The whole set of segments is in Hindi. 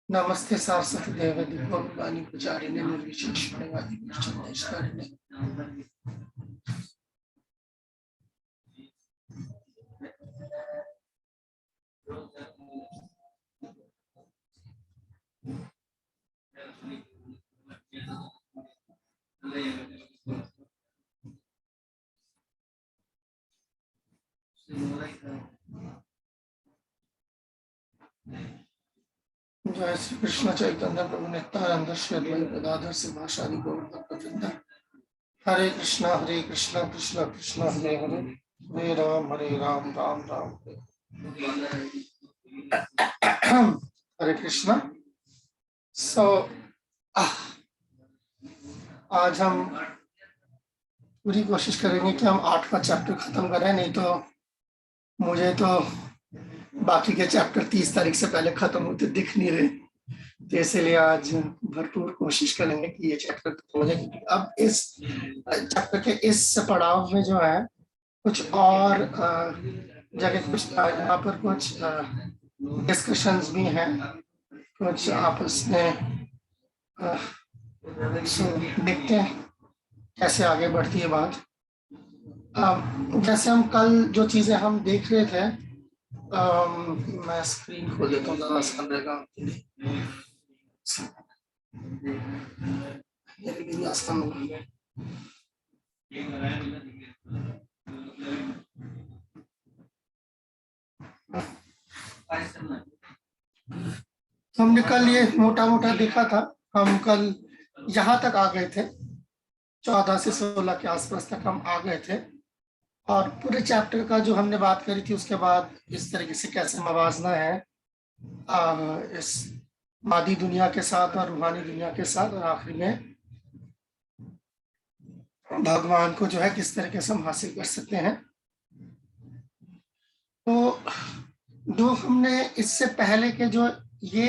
नमस्ते सारस्वती देव दिव्यवाणी प्रचारिणे निर्विशेष प्रणवादि कृष्णेश्वरिणे। जय श्री कृष्ण चैतन्य प्रभु नित्यानंद श्री अद्वैत गदाधर शिवासादि गौरभक्त। हरे कृष्णा कृष्णा कृष्ण हरे हरे, हरे राम राम राम हरे। हरे कृष्णा। आज हम पूरी कोशिश करेंगे कि हम 8वां चैप्टर खत्म करें, नहीं तो मुझे तो बाकी के चैप्टर 30 तारीख से पहले खत्म होते दिख नहीं रहे, तो इसलिए आज भरपूर कोशिश करेंगे कि ये चैप्टर खत्म हो जाए। क्योंकि अब इस चैप्टर के इस पड़ाव में जो है कुछ और जगह कुछ यहाँ पर कुछ डिस्कशंस भी हैं, कुछ आपस में देखते हैं कैसे आगे बढ़ती है बात। जैसे हम कल जो चीजें हम देख रहे थे, मैं स्क्रीन खोल देता हूँ ज़्यादा आसान रहेगा आपके लिए। हमने कल ये मोटा मोटा देखा था, हम कल यहाँ तक आ गए थे, 14 से 16 के आसपास तक हम आ गए थे, और पूरे चैप्टर का जो हमने बात करी थी उसके बाद इस तरीके से कैसे मवाजना है इस मादी दुनिया के साथ और रूहानी दुनिया के साथ, और आखिरी में भगवान को जो है किस तरीके से हम हासिल कर सकते हैं। तो जो हमने इससे पहले के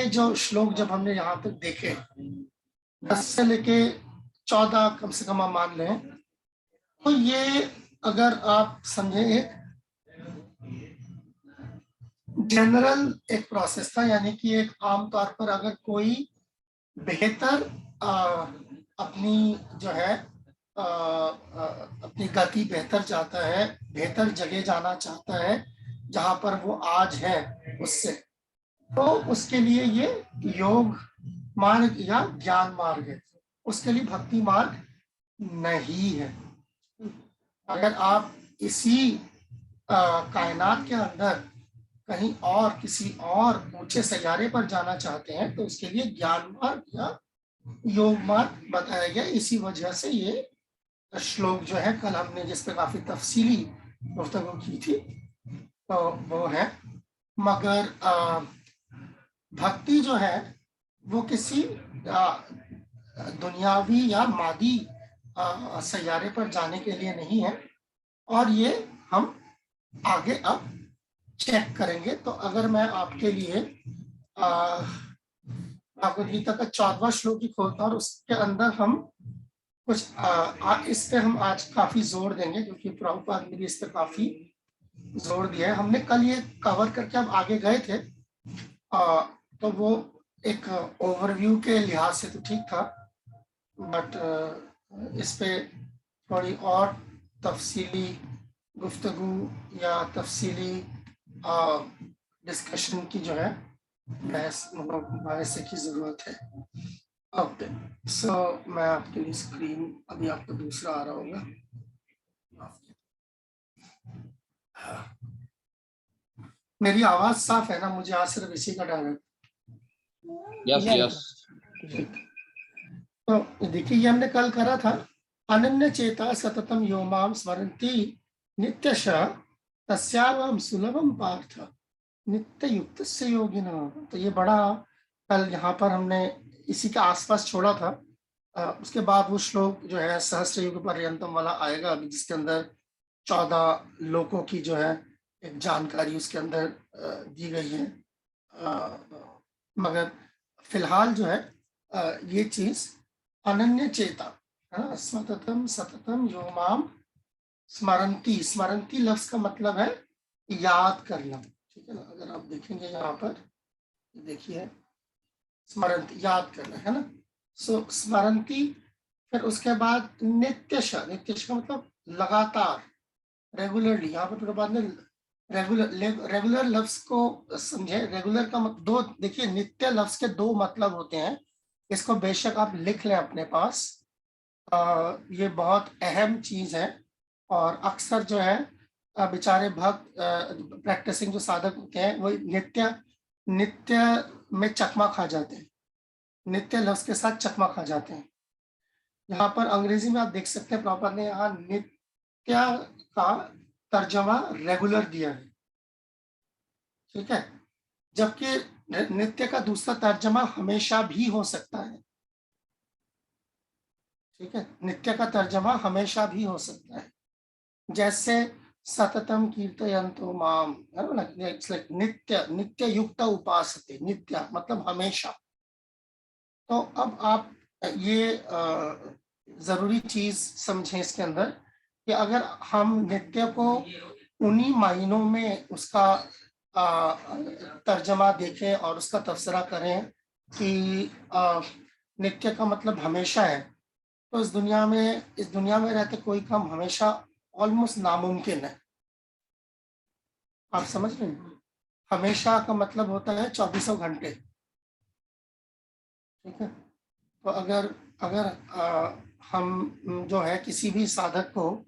जो श्लोक जब हमने यहाँ तक देखे 10 से लेके 14 कम से कम हम मान लें, तो ये अगर आप समझे एक जनरल एक प्रोसेस था, यानी कि एक आमतौर पर अगर कोई बेहतर अपनी जो है अपनी गति बेहतर चाहता है, बेहतर जगह जाना चाहता है जहां पर वो आज है उससे, तो उसके लिए ये योग मार्ग या ज्ञान मार्ग है, उसके लिए भक्ति मार्ग नहीं है। अगर आप इसी कायनात के अंदर कहीं और किसी और ऊंचे सैयारे पर जाना चाहते हैं तो उसके लिए ज्ञान मार्ग या योग मार्ग बताया गया। इसी वजह से ये श्लोक जो है कल हमने जिस पे काफी तफसीली गुफ्तगू की थी तो वो है, मगर भक्ति जो है वो किसी दुनियावी या मादी सैयारे पर जाने के लिए नहीं है, और ये हम आगे अब चेक करेंगे। तो अगर मैं आपके लिए भगवद गीता का 14वां श्लोक ही खोलता हूँ और उसके अंदर हम कुछ इस पे हम आज काफी जोर देंगे, क्योंकि प्रभुपाद ने भी इस पे काफी जोर दिया है। हमने कल ये कवर करके अब आगे गए थे, तो वो एक ओवरव्यू के लिहाज से तो ठीक था, बट इस पे थोड़ी और तफसीली गुफ्तगू या तफसीली डिस्कशन की जो है बहस की जरूरत है। ओके, सो मैं आपके लिए स्क्रीन अभी आपको दूसरा आ रहा होगा। मेरी आवाज साफ है ना? मुझे आज सिर्फ इसी का डर है। यस। तो देखिए ये हमने कल करा था, अनन्य चेता सततम यो माम स्मरन्ति नित्यशः तस्याहं सुलभम पार्थ नित्य युक्त से योगिना। तो ये बड़ा कल यहाँ पर हमने इसी के आसपास छोड़ा था। उसके बाद वो श्लोक जो है सहस्त्र युग पर्यंतम वाला आएगा अभी, जिसके अंदर 14 लोकों की जो है एक जानकारी उसके अंदर दी गई है। मगर फिलहाल जो है ये चीज अनन्य चेता सततम सततम यो माम स्मरन्ति। स्मरन्ति लफ्ज का मतलब है याद करना, ठीक है ना। अगर आप देखेंगे यहाँ पर, देखिए स्मरंती, याद करना है ना। सो स्मरंती, फिर उसके बाद नित्यश, नित्यश का मतलब लगातार, रेगुलरली। यहाँ पर प्रभात ने रेगुलर, रेगुलर लफ्ज को समझे। रेगुलर का मतलब दो, देखिए नित्य लफ्ज के दो मतलब होते हैं। इसको बेशक आप लिख लें अपने पास, ये बहुत अहम चीज है। और अक्सर जो है बेचारे भक्त, प्रैक्टिसिंग जो साधक होते हैं, वो नित्य नित्य में चकमा खा जाते हैं, नित्य लफ्ज के साथ चकमा खा जाते हैं। यहाँ पर अंग्रेजी में आप देख सकते हैं, प्रॉपर ने यहाँ नित्य का तर्जमा रेगुलर दिया है, ठीक है। जबकि नित्य का दूसरा तर्जमा हमेशा भी हो सकता है, ठीक है। नित्य का तर्जमा हमेशा भी हो सकता है, जैसे सततम कीर्तयन्तो माम, है ना। इट्स लाइक नित्य, नित्य युक्त उपासते, नित्य मतलब हमेशा। तो अब आप ये जरूरी चीज समझें इसके अंदर, कि अगर हम नित्य को उन्हीं मायनों में उसका तर्जमा देखें और उसका तफसरा करें कि नित्य का मतलब हमेशा है, तो इस दुनिया में रहते कोई काम हमेशा ऑलमोस्ट नामुमकिन है। आप समझ रहे हैं? हमेशा का मतलब होता है 24 घंटे, ठीक है। तो अगर अगर हम जो है किसी भी साधक को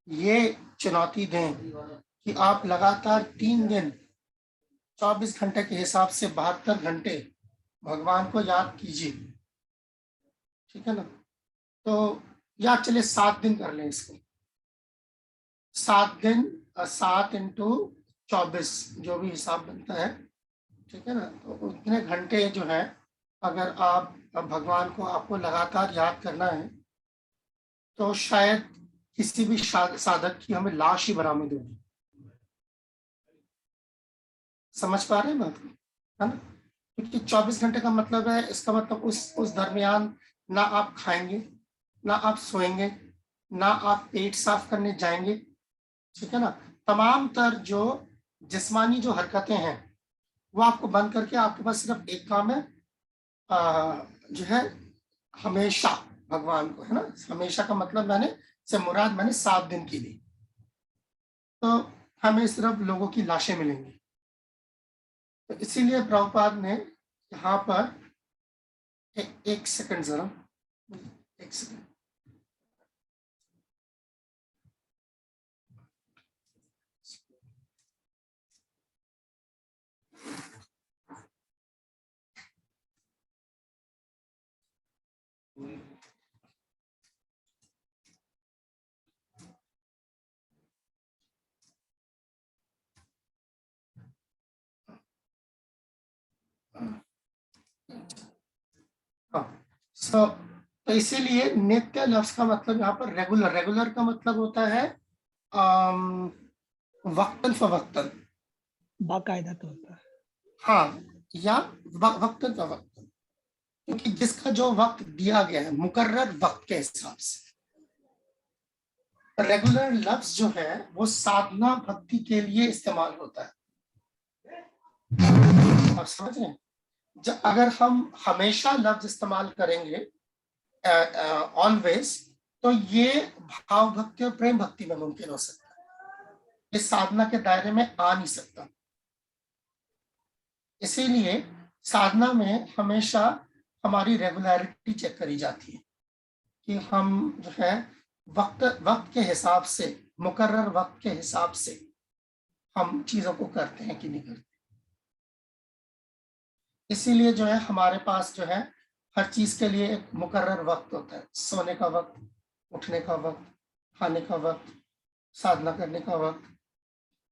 ये चुनौती दें कि आप लगातार 3 दिन 24 घंटे के हिसाब से 72 घंटे भगवान को याद कीजिए, ठीक है ना। तो या चलिए 7 दिन कर लें इसको, 7 दिन, 7 × 24, जो भी हिसाब बनता है, ठीक है ना। तो उतने घंटे जो है, अगर आप भगवान को आपको लगातार याद करना है, तो शायद किसी भी साधक की हमें लाश ही बरामद होगी। समझ पा रहे हैं बात को, है ना। क्योंकि 24 घंटे का मतलब है, इसका मतलब उस दरमियान ना आप खाएंगे, ना आप सोएंगे, ना आप पेट साफ करने जाएंगे, ठीक है ना। तमाम तर जो जिस्मानी जो हरकतें हैं, वो आपको बंद करके आपके पास सिर्फ एक काम है, जो है हमेशा भगवान को, है ना। हमेशा का मतलब से मुराद 7 दिन के लिए, तो हमें सिर्फ लोगों की लाशें मिलेंगी। तो इसीलिए प्रभुपाद ने यहाँ पर एक सेकंड जरा, एक सेकंड। हाँ, तो इसीलिए नित्य लफ्ज का मतलब यहाँ पर रेगुलर, रेगुलर का मतलब होता है वक्तन फवक्तन, बाकायदा तौर पर। हाँ, या वक्तन फवक्तन, क्योंकि जिसका जो वक्त दिया गया है मुकर्रर वक्त के हिसाब से। रेगुलर लफ्ज जो है वो साधना भक्ति के लिए इस्तेमाल होता है, आप समझ रहे हैं। अगर हम हमेशा लफ्ज इस्तेमाल करेंगे ऑलवेज, तो ये भाव भक्ति और प्रेम भक्ति में मुमकिन हो सकता है, इस साधना के दायरे में आ नहीं सकता। इसीलिए साधना में हमेशा हमारी रेगुलरिटी चेक करी जाती है, कि हम जो है वक्त वक्त के हिसाब से, मुकर्रर वक्त के हिसाब से हम चीजों को करते हैं कि नहीं करते। इसीलिए जो है हमारे पास जो है हर चीज के लिए एक मुकर्रर वक्त होता है। सोने का वक्त, उठने का वक्त, खाने का वक्त, साधना करने का वक्त,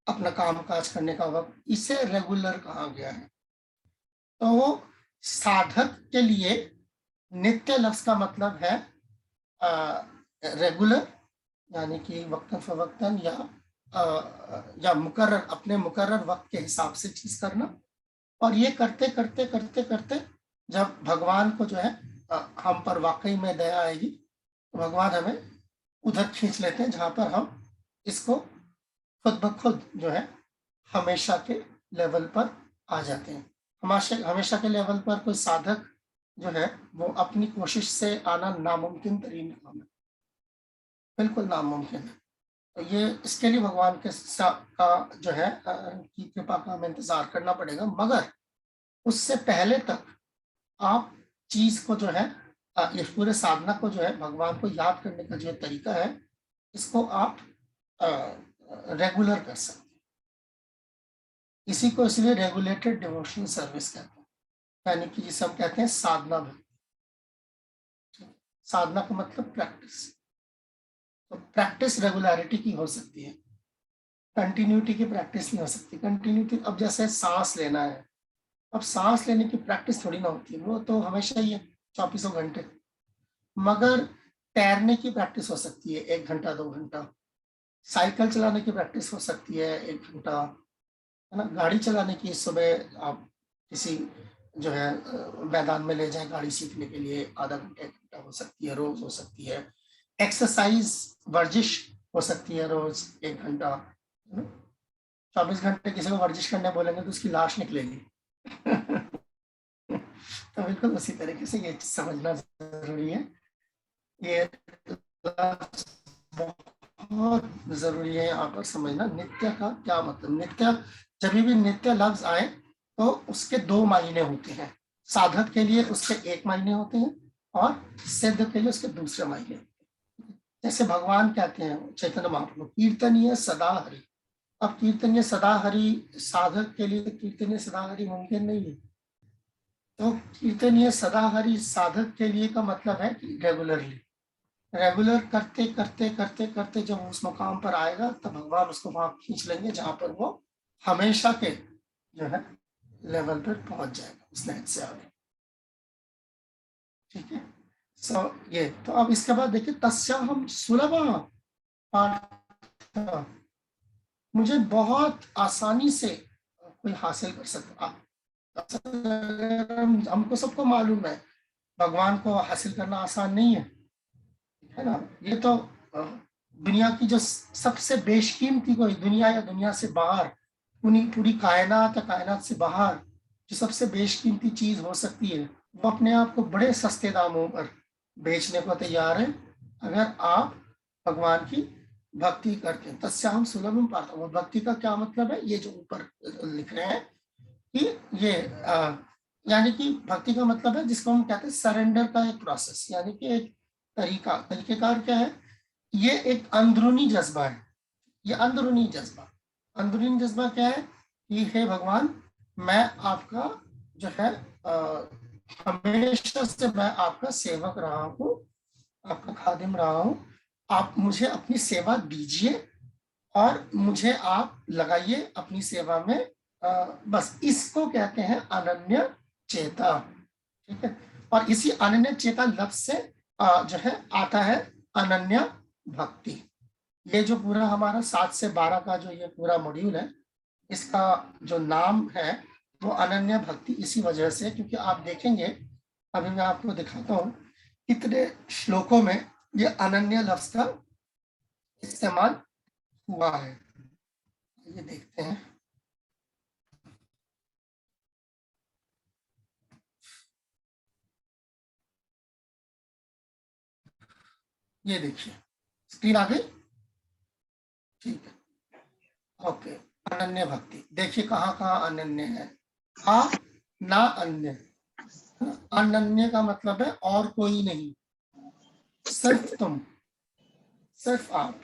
अपना काम काज करने का वक्त, इसे रेगुलर कहा गया है। तो साधक के लिए नित्य लफ्ज का मतलब है रेगुलर, यानी कि वक्तन फवक्तन, या मुकर्रर, अपने मुकर्रर वक्त के हिसाब से चीज करना। और ये करते करते करते करते जब भगवान को जो है हम पर वाकई में दया आएगी, तो भगवान हमें उधर खींच लेते हैं जहां पर हम इसको खुद ब खुद जो है हमेशा के लेवल पर आ जाते हैं। हमेशा के लेवल पर कोई साधक जो है वो अपनी कोशिश से आना नामुमकिन तरीन काम है, बिल्कुल नामुमकिन है। तो ये इसके लिए भगवान का जो है की कृपा का हमें इंतजार करना पड़ेगा, मगर उससे पहले तक आप चीज को जो है इस पूरे साधना को जो है भगवान को याद करने का जो तरीका है, इसको आप रेगुलर कर सकते हैं। इसी को इसलिए रेगुलेटेड डिवोशनल सर्विस कहते हैं, यानी कि जिसे हम कहते हैं साधना भक्ति। साधना का मतलब प्रैक्टिस, तो प्रैक्टिस रेगुलरिटी की हो सकती है, कंटिन्यूटी की प्रैक्टिस नहीं हो सकती। कंटिन्यूटी, अब जैसे सांस लेना है, अब सांस लेने की प्रैक्टिस थोड़ी ना होती है, वो तो हमेशा ही है 24 घंटे। मगर तैरने की प्रैक्टिस हो सकती है 1 घंटा 2 घंटा, साइकिल चलाने की प्रैक्टिस हो सकती है 1 घंटा, है ना। गाड़ी चलाने की, सुबह आप किसी जो है मैदान में ले जाए गाड़ी सीखने के लिए, आधा घंटा 1 घंटा हो सकती है, रोज हो सकती है। एक्सरसाइज, वर्जिश हो सकती है रोज 1 घंटा। 24 घंटे किसी को वर्जिश करने बोलेंगे तो उसकी लाश निकलेगी। तो बिल्कुल उसी तरीके से ये समझना जरूरी है। ये बहुत जरूरी है यहाँ पर समझना नित्य का क्या मतलब। नित्य, जब भी नित्य लफ्ज आए तो उसके 2 मायने होते हैं। साधक के लिए उसके 1 मायने होते हैं और सिद्ध के लिए उसके दूसरे मायने। जैसे भगवान कहते हैं चैतन्य महाप्रभु, कीर्तनीय सदा हरि। अब कीर्तनीय सदा हरि साधक के लिए कीर्तनीय सदा हरि मुमकिन नहीं है। तो कीर्तनीय सदा हरि साधक के लिए का मतलब है कि रेगुलरली, रेगुलर करते करते करते करते जब उस मुकाम पर आएगा तब भगवान उसको वहां खींच लेंगे जहां पर वो हमेशा के जो है लेवल पर पहुंच जाएगा उस नेट से आगे। ठीक है। सो ये तो अब इसके बाद देखिए, तस्या हम सुलभ पाठ, मुझे बहुत आसानी से कोई हासिल कर सकता। हमको सबको मालूम है भगवान को हासिल करना आसान नहीं है ना। ये तो दुनिया की जो सबसे बेशकीमती, कोई दुनिया या दुनिया से बाहर, पूरी कायनात या कायनात से बाहर जो सबसे बेशकीमती चीज हो सकती है, वो अपने आप को बड़े सस्ते दामों पर बेचने को तैयार है अगर आप भगवान की भक्ति करते हैं। तस्याम सुलभम पार्थ, वो भक्ति का क्या मतलब है, ये जो ऊपर लिख रहे हैं कि ये यानी कि भक्ति का मतलब है जिसको हम कहते हैं सरेंडर का एक प्रोसेस, यानी कि एक तरीकेकार क्या है, ये एक अंदरूनी जज्बा है। ये अंदरूनी जज्बा क्या है कि हे भगवान, मैं आपका जो है हमेशा से मैं आपका सेवक रहा हूँ, आपका खादिम रहा हूँ, आप मुझे अपनी सेवा दीजिए और मुझे आप लगाइए अपनी सेवा में। बस इसको कहते हैं अनन्य चेता। ठीक है। और इसी अनन्य चेता लफ्ज से जो है आता है अनन्य भक्ति। ये जो पूरा हमारा 7 से 12 का जो ये पूरा मॉड्यूल है, इसका जो नाम है वो अनन्य भक्ति इसी वजह से, क्योंकि आप देखेंगे, अभी मैं आपको दिखाता हूँ कितने श्लोकों में ये अनन्य लफ्ज का इस्तेमाल हुआ है। ये देखते हैं। ये देखिए, स्क्रीन आ गई। ठीक है, ओके। अनन्य भक्ति देखिए कहाँ कहाँ अनन्य है। ना अन्य, अनन्य का मतलब है और कोई नहीं, सिर्फ तुम, सिर्फ आप।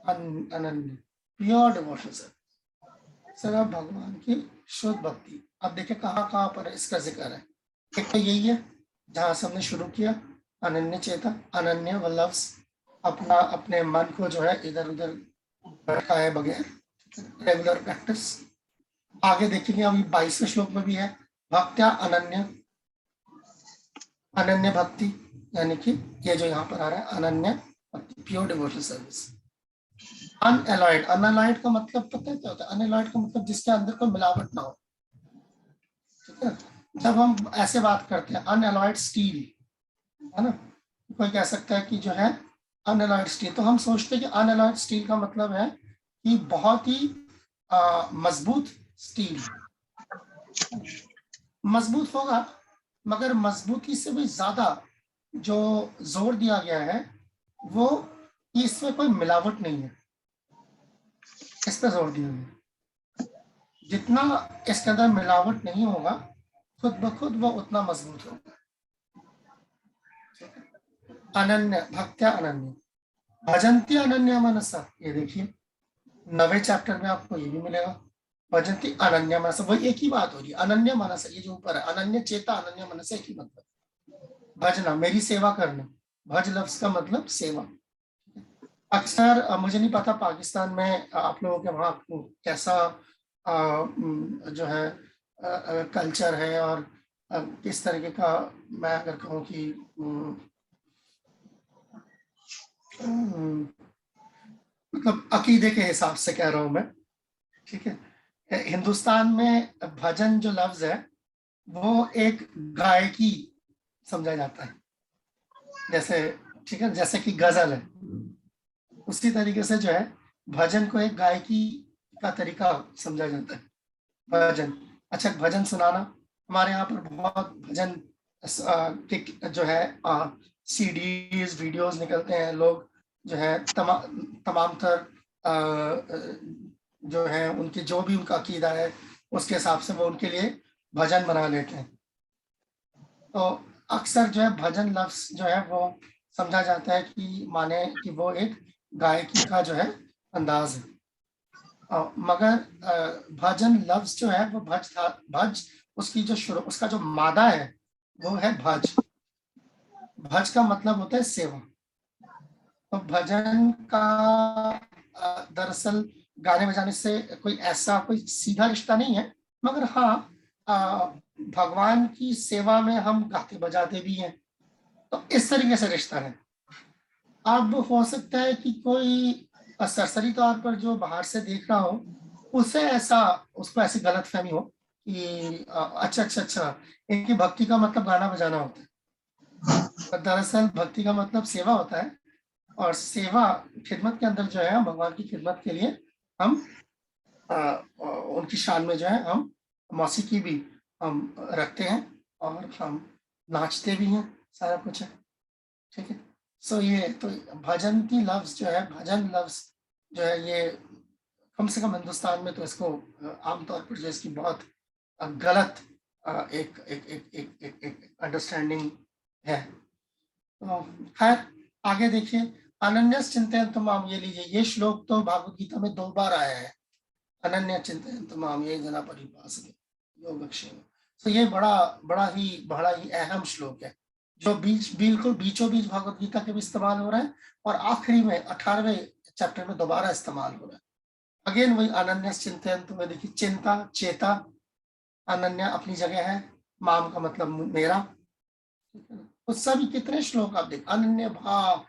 अनन्य, प्योर डिवोशन, सिर्फ भगवान की शुद्ध भक्ति। अब देखिए कहाँ कहाँ पर इसका जिक्र है। एक तो यही है जहां से हमने शुरू किया, अनन्य चेता। अनन्य व लफ्ज अपना अपने मन को जो है इधर उधर भटकाए बगैर रेगुलर प्रैक्टिस। आगे देखेंगे अभी 22वें श्लोक में भी है, भक्त्या अनन्य, अनन्य भक्ति, यानी कि ये जो यहाँ पर आ रहा है अनन्य भक्ति, प्योर डिवोशनल सर्विस। अनएलॉयड, अनएलॉयड का मतलब पता है क्या होता है? अनएलॉयड का मतलब जिसके अंदर कोई मिलावट ना हो। ठीक है। जब हम ऐसे बात करते हैं अनएलॉयड स्टील, है ना, कोई कह सकता है कि जो है अनएलॉयड स्टील, तो हम सोचते हैं कि अनएलॉयड स्टील का मतलब है कि बहुत ही मजबूत स्टील। मजबूत होगा, मगर मजबूती से भी ज्यादा जो जोर दिया गया है वो इसमें कोई मिलावट नहीं है, इस पर जोर दिया गया। जितना इसके अंदर मिलावट नहीं होगा खुद ब खुद वो उतना मजबूत होगा। अनन्य भक्त्या अनन्य भजंती अनन्य मनसा, ये देखिए 9वें चैप्टर में आपको ये भी मिलेगा। भजंती अनन्य मनसा, वही एक ही बात हो रही है। अनन्य मनसा ये जो ऊपर है, अनन्य चेता अनन्य मनसा एक ही मतलब, भजना मेरी सेवा करना। भज लफ्ज का मतलब सेवा। अक्सर मुझे नहीं पता पाकिस्तान में आप लोगों के वहाँ कैसा जो है कल्चर है और किस तरीके का, मैं अगर कहूँ कि मतलब अकीदे के हिसाब से कह रहा हूँ मैं, ठीक है। हिंदुस्तान में भजन जो लफ्ज है वो एक गायकी समझा जाता है, जैसे ठीक है, जैसे कि गजल है, उसी तरीके से जो है भजन को एक गायकी का तरीका समझा जाता है। भजन, अच्छा भजन सुनाना, हमारे यहाँ पर बहुत भजन जो है सीडीज वीडियोस निकलते हैं, लोग जो है तमाम तर जो है उनके जो भी उनका अकीदा है उसके हिसाब से वो उनके लिए भजन बना लेते हैं। तो अक्सर जो है भजन लफ्ज जो है वो समझा जाता है कि माने कि वो एक गायकी का जो है अंदाज है। मगर भजन लफ्ज जो है वो भज था, भज उसकी जो शुरू, उसका जो मादा है वो है भज। भज का मतलब होता है सेवा। तो भजन का दरअसल गाने बजाने से कोई ऐसा कोई सीधा रिश्ता नहीं है, मगर हाँ भगवान की सेवा में हम गाते बजाते भी हैं, तो इस तरीके से रिश्ता है। अब हो सकता है कि कोई सरसरी तौर पर जो बाहर से देख रहा हो उसे ऐसा, उसको ऐसी गलतफहमी हो कि अच्छा अच्छा अच्छा इनकी भक्ति का मतलब गाना बजाना होता है। दरअसल भक्ति का मतलब सेवा होता है, और सेवा खिदमत के अंदर जो है भगवान की खिदमत के लिए हम उनकी शान में जो है हम मौसीकी भी हम रखते हैं और हम नाचते भी हैं, सारा कुछ है, ठीक है। सो ये तो भजन की लफ्ज जो है, भजन लफ्ज जो है ये कम से कम हिंदुस्तान में तो इसको आमतौर पर जो इसकी बहुत गलत एक एक एक एक एक एक अंडरस्टैंडिंग है। तो खैर आगे देखिए, अनन्य चिंतन तमाम, ये लीजिए ये श्लोक तो भागवत गीता में 2 बार आया है। अनन्य चिंतन तमाम ये जना परिपास योगक्षेम। तो ये बड़ा ही अहम श्लोक है जो बिल्कुल बीचों बीच भगवत गीता के भी इस्तेमाल हो रहा है और आखिरी में 18वें चैप्टर में दोबारा इस्तेमाल हो रहा है। अगेन वही अनन्य चिंतन, तो मैं देखिए चिंता चेता, अनन्य अपनी जगह है, माम का मतलब मेरा, तो सभी कितने श्लोक आप देख, अनन्य भाव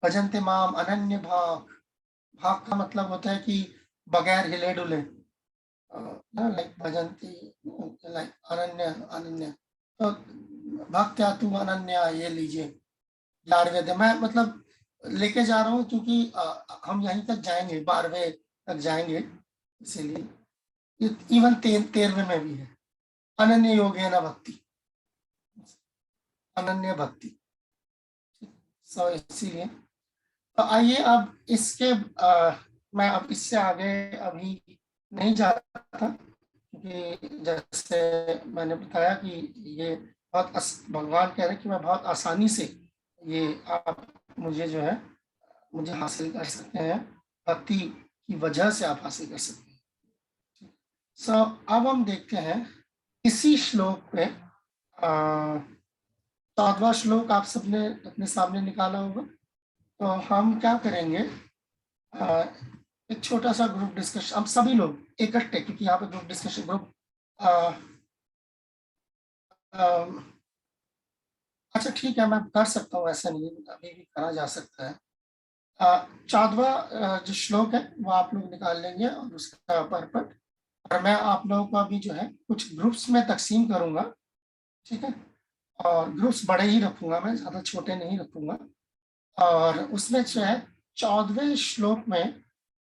भजन्ते माम अनन्य भाव। भाव का मतलब होता है कि बगैर हिले डुले, लाइक भजन्ती, लाइक अनन्य अनन्य। तो भक्त्या तू अनन्या, ये लीजिए 11वें मैं मतलब लेके जा रहा हूँ क्योंकि हम यहीं तक जाएंगे, 12वें तक जाएंगे, इसीलिए इवन 13वें में भी है अनन्य योगेन भक्ति, अनन्य भक्ति। सो इसीलिए तो आइए अब इसके मैं अब इससे आगे अभी नहीं जा रहा था, क्योंकि जैसे मैंने बताया कि ये बहुत भगवान कह रहे हैं कि मैं बहुत आसानी से ये आप मुझे जो है मुझे हासिल कर सकते हैं, भक्ति की वजह से आप हासिल कर सकते हैं। सो अब हम देखते हैं इसी श्लोक पे 14वां श्लोक आप सबने अपने सामने निकाला होगा। तो हम क्या करेंगे, एक छोटा सा ग्रुप डिस्कशन, हम सभी लोग इकट्ठे, क्योंकि यहाँ पे ग्रुप डिस्कशन ग्रुप अच्छा ठीक है मैं कर सकता हूँ, ऐसा नहीं अभी भी करा जा सकता है। 14वां जो श्लोक है वो आप लोग निकाल लेंगे और उसका परपट, और मैं आप लोगों को अभी जो है कुछ ग्रुप्स में तकसीम करूंगा, ठीक है, और ग्रुप्स बड़े ही रखूंगा, मैं ज्यादा छोटे नहीं रखूंगा। और उसमें जो है 14वें श्लोक में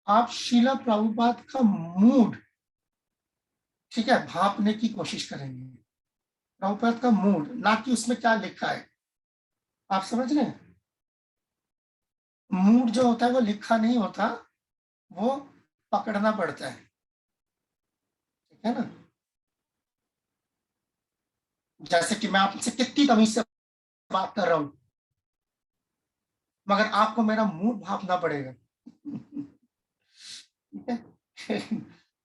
आप शीला प्रभुपाद का मूड ठीक है, भापने की कोशिश करेंगे। प्रभुपाद का मूड, ना कि उसमें क्या लिखा है। आप समझ रहे हैं? मूड जो होता है वो लिखा नहीं होता, वो पकड़ना पड़ता है। ठीक है ना? जैसे कि मैं आपसे कितनी तमीज से बात कर रहा हूं, मगर आपको मेरा मूड भापना पड़ेगा। ठीक है?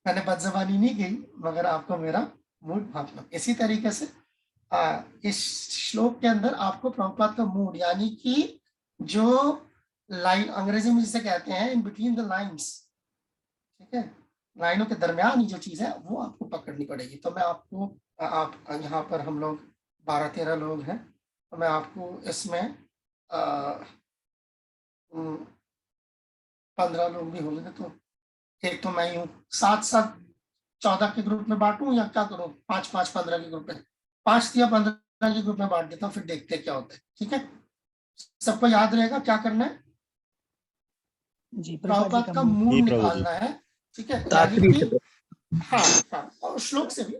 मैंने बदजबानी नहीं की, मगर आपको मेरा मूड भापना। इसी तरीके से इस श्लोक के अंदर आपको प्रभुपाद का मूड, यानी कि जो लाइन अंग्रेजी में जिसे कहते हैं इन बिटवीन द लाइन्स, ठीक है, लाइनों के दरमियान ही जो चीज है वो आपको पकड़नी पड़ेगी। तो मैं आपको आप यहाँ पर हम लोग 12-13 लोग हैं, तो मैं आपको इसमें 15 लोग भी होंगे, तो एक तो मैं ही हूँ। 7-7 14 के ग्रुप में बांटू या क्या करूँ? 5-5 15 के ग्रुप में, 5 या 15 के ग्रुप में बांट देता हूँ, फिर देखते हैं क्या होता है। ठीक है, सबको याद रहेगा क्या करना है? जी, प्रसाद जी प्रभुपाद का का मूड। मूड जी प्रभु जी। निकालना है। ठीक है, यानी तात्पर्य कि से हाँ हाँ, और श्लोक से भी,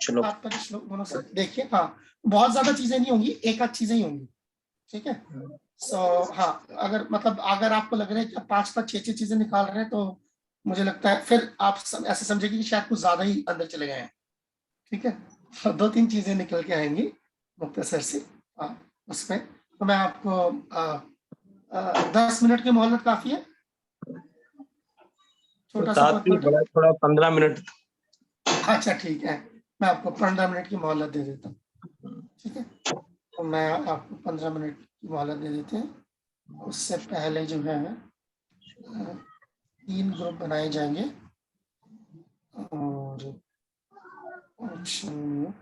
श्लोक तात्पर्य श्लोक दोनों से देखिए। हाँ, बहुत ज्यादा चीजें नहीं होंगी, एक आध चीजें ही होंगी। ठीक है, सो हाँ, अगर मतलब अगर आपको लग रहा है कि आप 5-5 6-6 चीजें निकाल रहे हैं, तो मुझे लगता है फिर आप ऐसे समझेंगे कि शायद कुछ ज्यादा ही अंदर चले गए हैं। ठीक है, तो 2-3 चीजें निकल के आएंगी मुक्तसर से। हाँ, उसमें तो मैं आपको 10 मिनट की मोहलत काफी है, छोटा सा तात्पर्य पद। बड़ा थोड़ा 15 मिनट। अच्छा ठीक है, मैं आपको 15 मिनट की मोहलत दे देता हूँ। ठीक है, तो मैं आपको 15 मिनट की मोहलत दे देते हैं। उससे पहले जो है 3 ग्रुप बनाए जाएंगे, और ऑप्शन,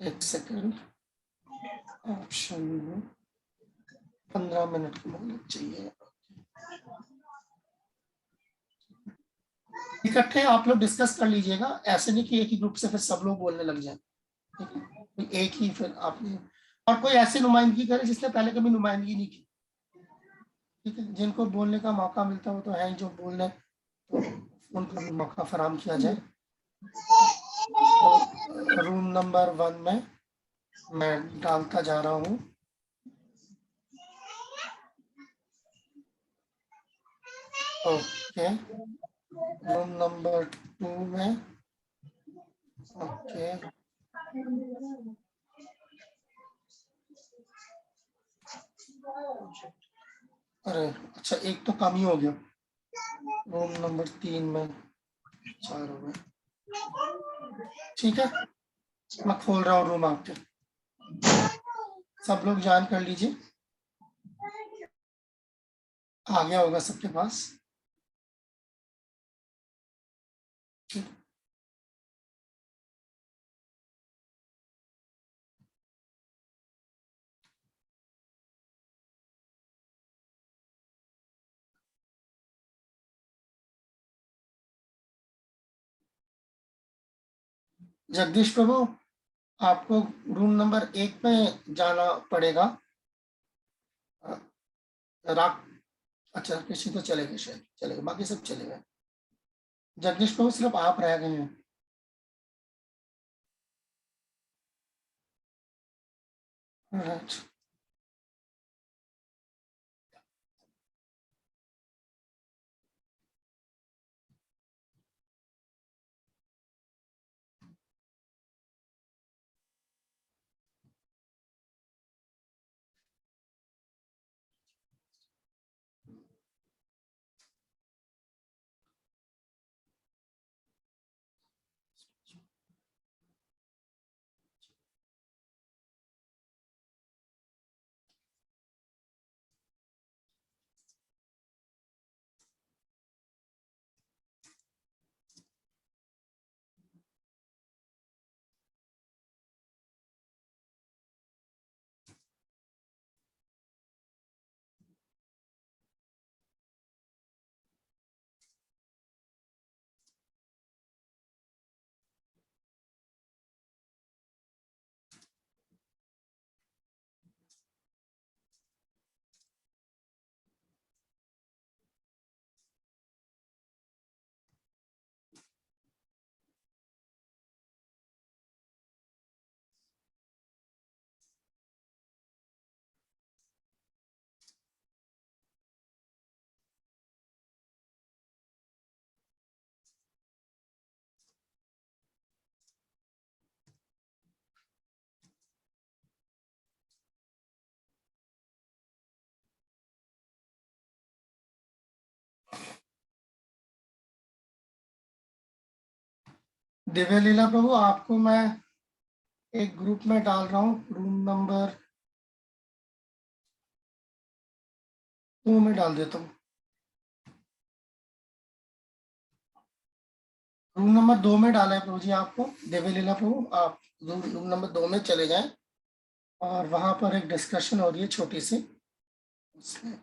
एक सेकंड, ऑप्शन 15 मिनट की मोहलत चाहिए। इकट्ठे आप लोग डिस्कस कर लीजिएगा, ऐसे नहीं कि एक ही ग्रुप से फिर सब लोग बोलने लग जाए। ठीक है, तो एक ही फिर आपने, और कोई ऐसी नुमाइंदगी करे जिसने पहले कभी नुमाइंदगी नहीं की। ठीक है, जिनको बोलने का मौका मिलता हो तो है, जो बोलने, तो उनको भी मौका फराम किया जाए। तो रूम नंबर 1 में मैं डालता जा रहा हूँ। ओके, रूम नंबर 2 में, ओके, अरे अच्छा, एक तो कम ही हो गया। रूम नंबर 3 में 4 हो गए। ठीक है, मैं खोल रहा हूँ रूम आपके, सब लोग ज्वाइन कर लीजिए। आ गया होगा सबके पास। ठीक, जगदीश प्रभु, आपको रूम नंबर 1 में जाना पड़ेगा। राक, अच्छा किसी तो चले गए, शायद चले गए, बाकी सब चले गए। जगदीश प्रभु सिर्फ आप रह गए हैं। राइट, दिव्य लीला प्रभु, आपको मैं एक ग्रुप में डाल रहा हूँ, रूम नंबर 2 में डाल देता हूँ। रूम नंबर 2 में डाला है प्रभु जी आपको। दिव्य लीला प्रभु, आप रूम नंबर 2 में चले जाएं और वहां पर एक डिस्कशन हो रही है छोटी सी, उसमें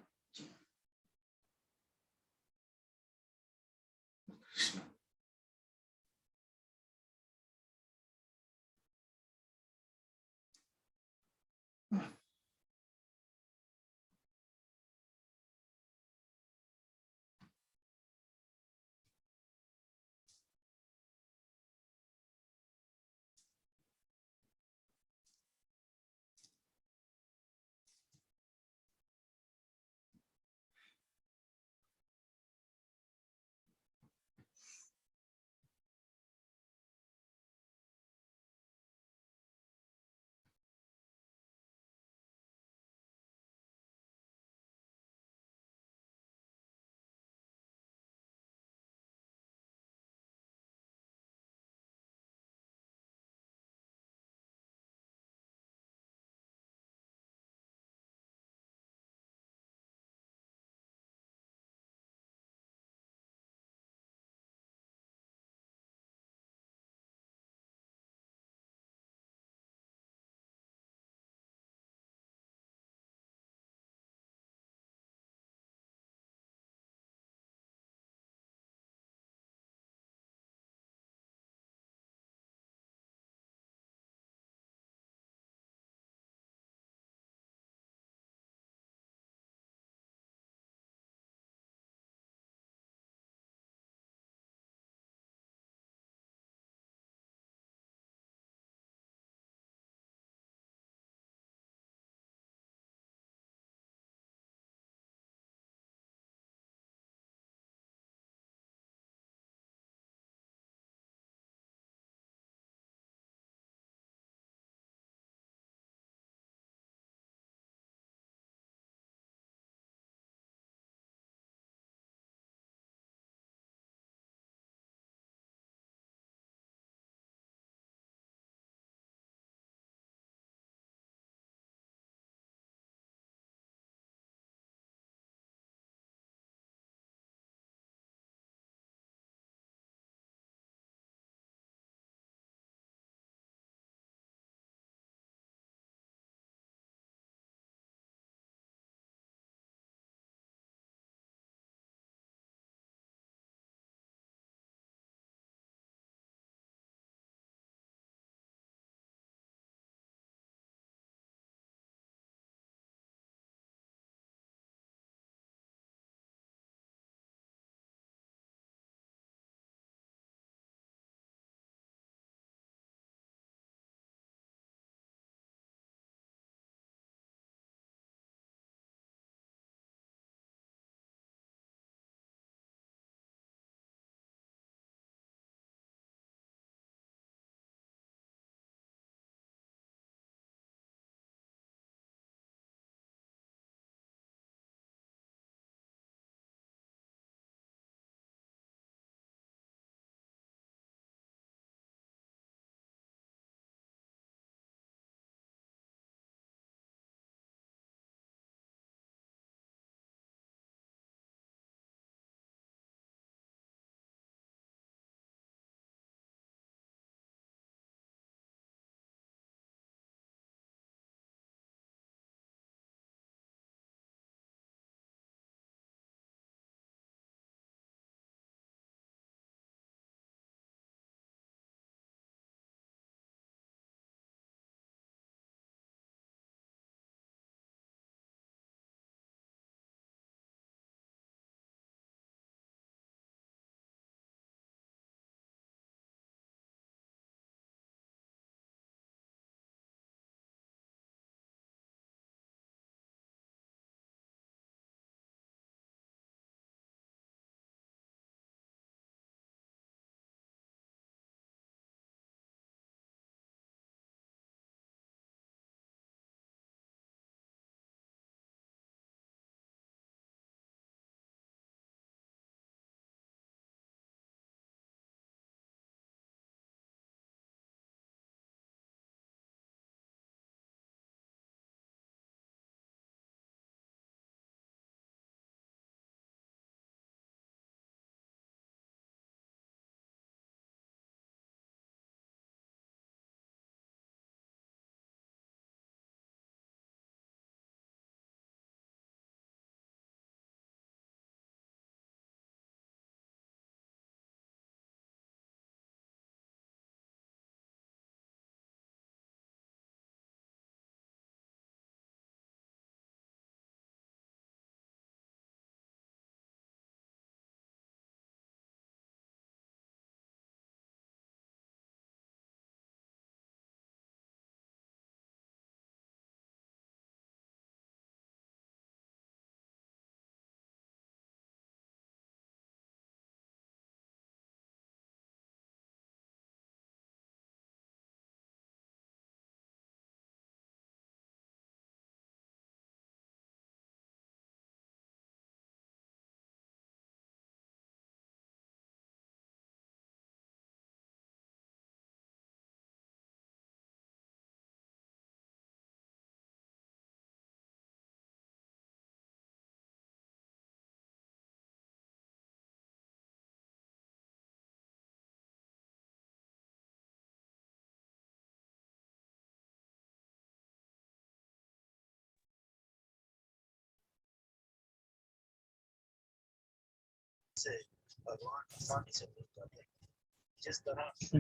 हरे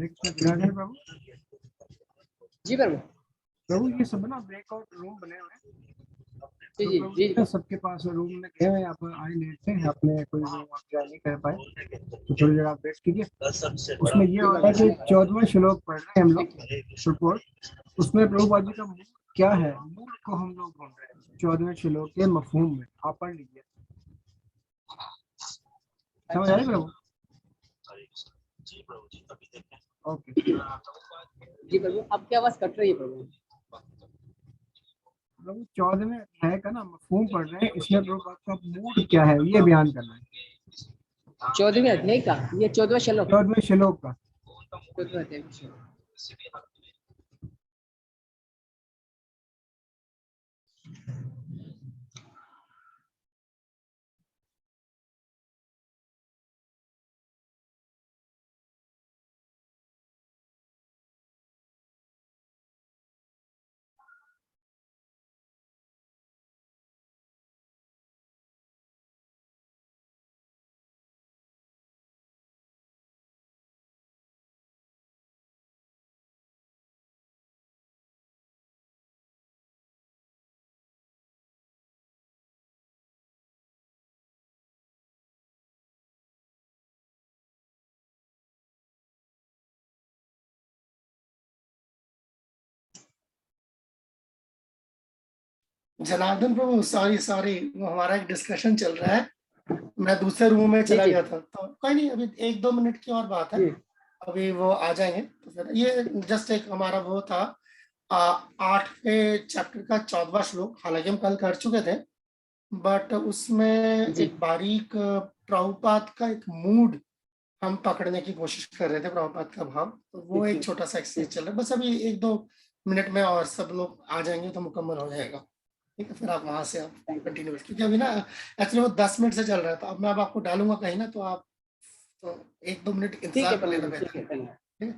कृष्ण विराजमान प्रभु। जी प्रभु। प्रभु ये सब ना ब्रेकआउट रूम बने हुए हैं, जी तो जी प्रभु जी ये सबके पास रूम में गए हुए हैं, आप आए लेटते हैं, आपने कोई रूम आप ज्वाइन नहीं कर पाए तो थोड़ी देर आप वेट कीजिए। उसमें ये हो रहा है कि 14वां श्लोक पढ़ रहे हैं हम लोग रिपोर्ट, उसमें प्रभुपाद जी का मूल क्या है, मूल को हम लोग ढूंढ रहे हैं 14वें श्लोक के मफहूम में। आप पढ़ लीजिए, समझ आए प्रभु? ओके जी प्रभु। आपकी आवाज कट रही है प्रभु। प्रभु 14वें अध्याय का ना मफहूम पढ़ रहे हैं, इसमें प्रभुपाद का मूड क्या है ये बयान करना है। 14वें अध्याय का, ये 14वां श्लोक। 14वें श्लोक का 14वें अध्याय का श्लोक। जनार्दन प्रभु, सॉरी सॉरी, वो हमारा एक डिस्कशन चल रहा है, मैं दूसरे रूम में चला जी। गया था, तो कोई नहीं, अभी 1-2 मिनट की और बात है, जी अभी वो आ जाएंगे। तो फिर ये जस्ट एक हमारा वो था 8वें चैप्टर का 14वां श्लोक, हालांकि हम कल कर चुके थे, बट उसमें जी। एक बारीक प्रभुपाद का एक मूड हम पकड़ने की कोशिश कर रहे थे, प्रभुपाद का भाव, तो वो एक छोटा सा एक्सरसाइज चल रहा है, बस अभी 1-2 मिनट में और सब लोग आ जाएंगे तो मुकम्मल हो जाएगा। ठीक है, फिर आप वहां से आप कंटिन्यू, क्योंकि अभी ना एक्चुअली वो 10 मिनट से चल रहा है, तो अब मैं अब आपको डालूंगा कहीं ना, तो आप तो 1-2 मिनट ठीक इंतजार है कर लेना प्रभु, ठीक बेहतर है, है। धन्यवाद। ठीक है।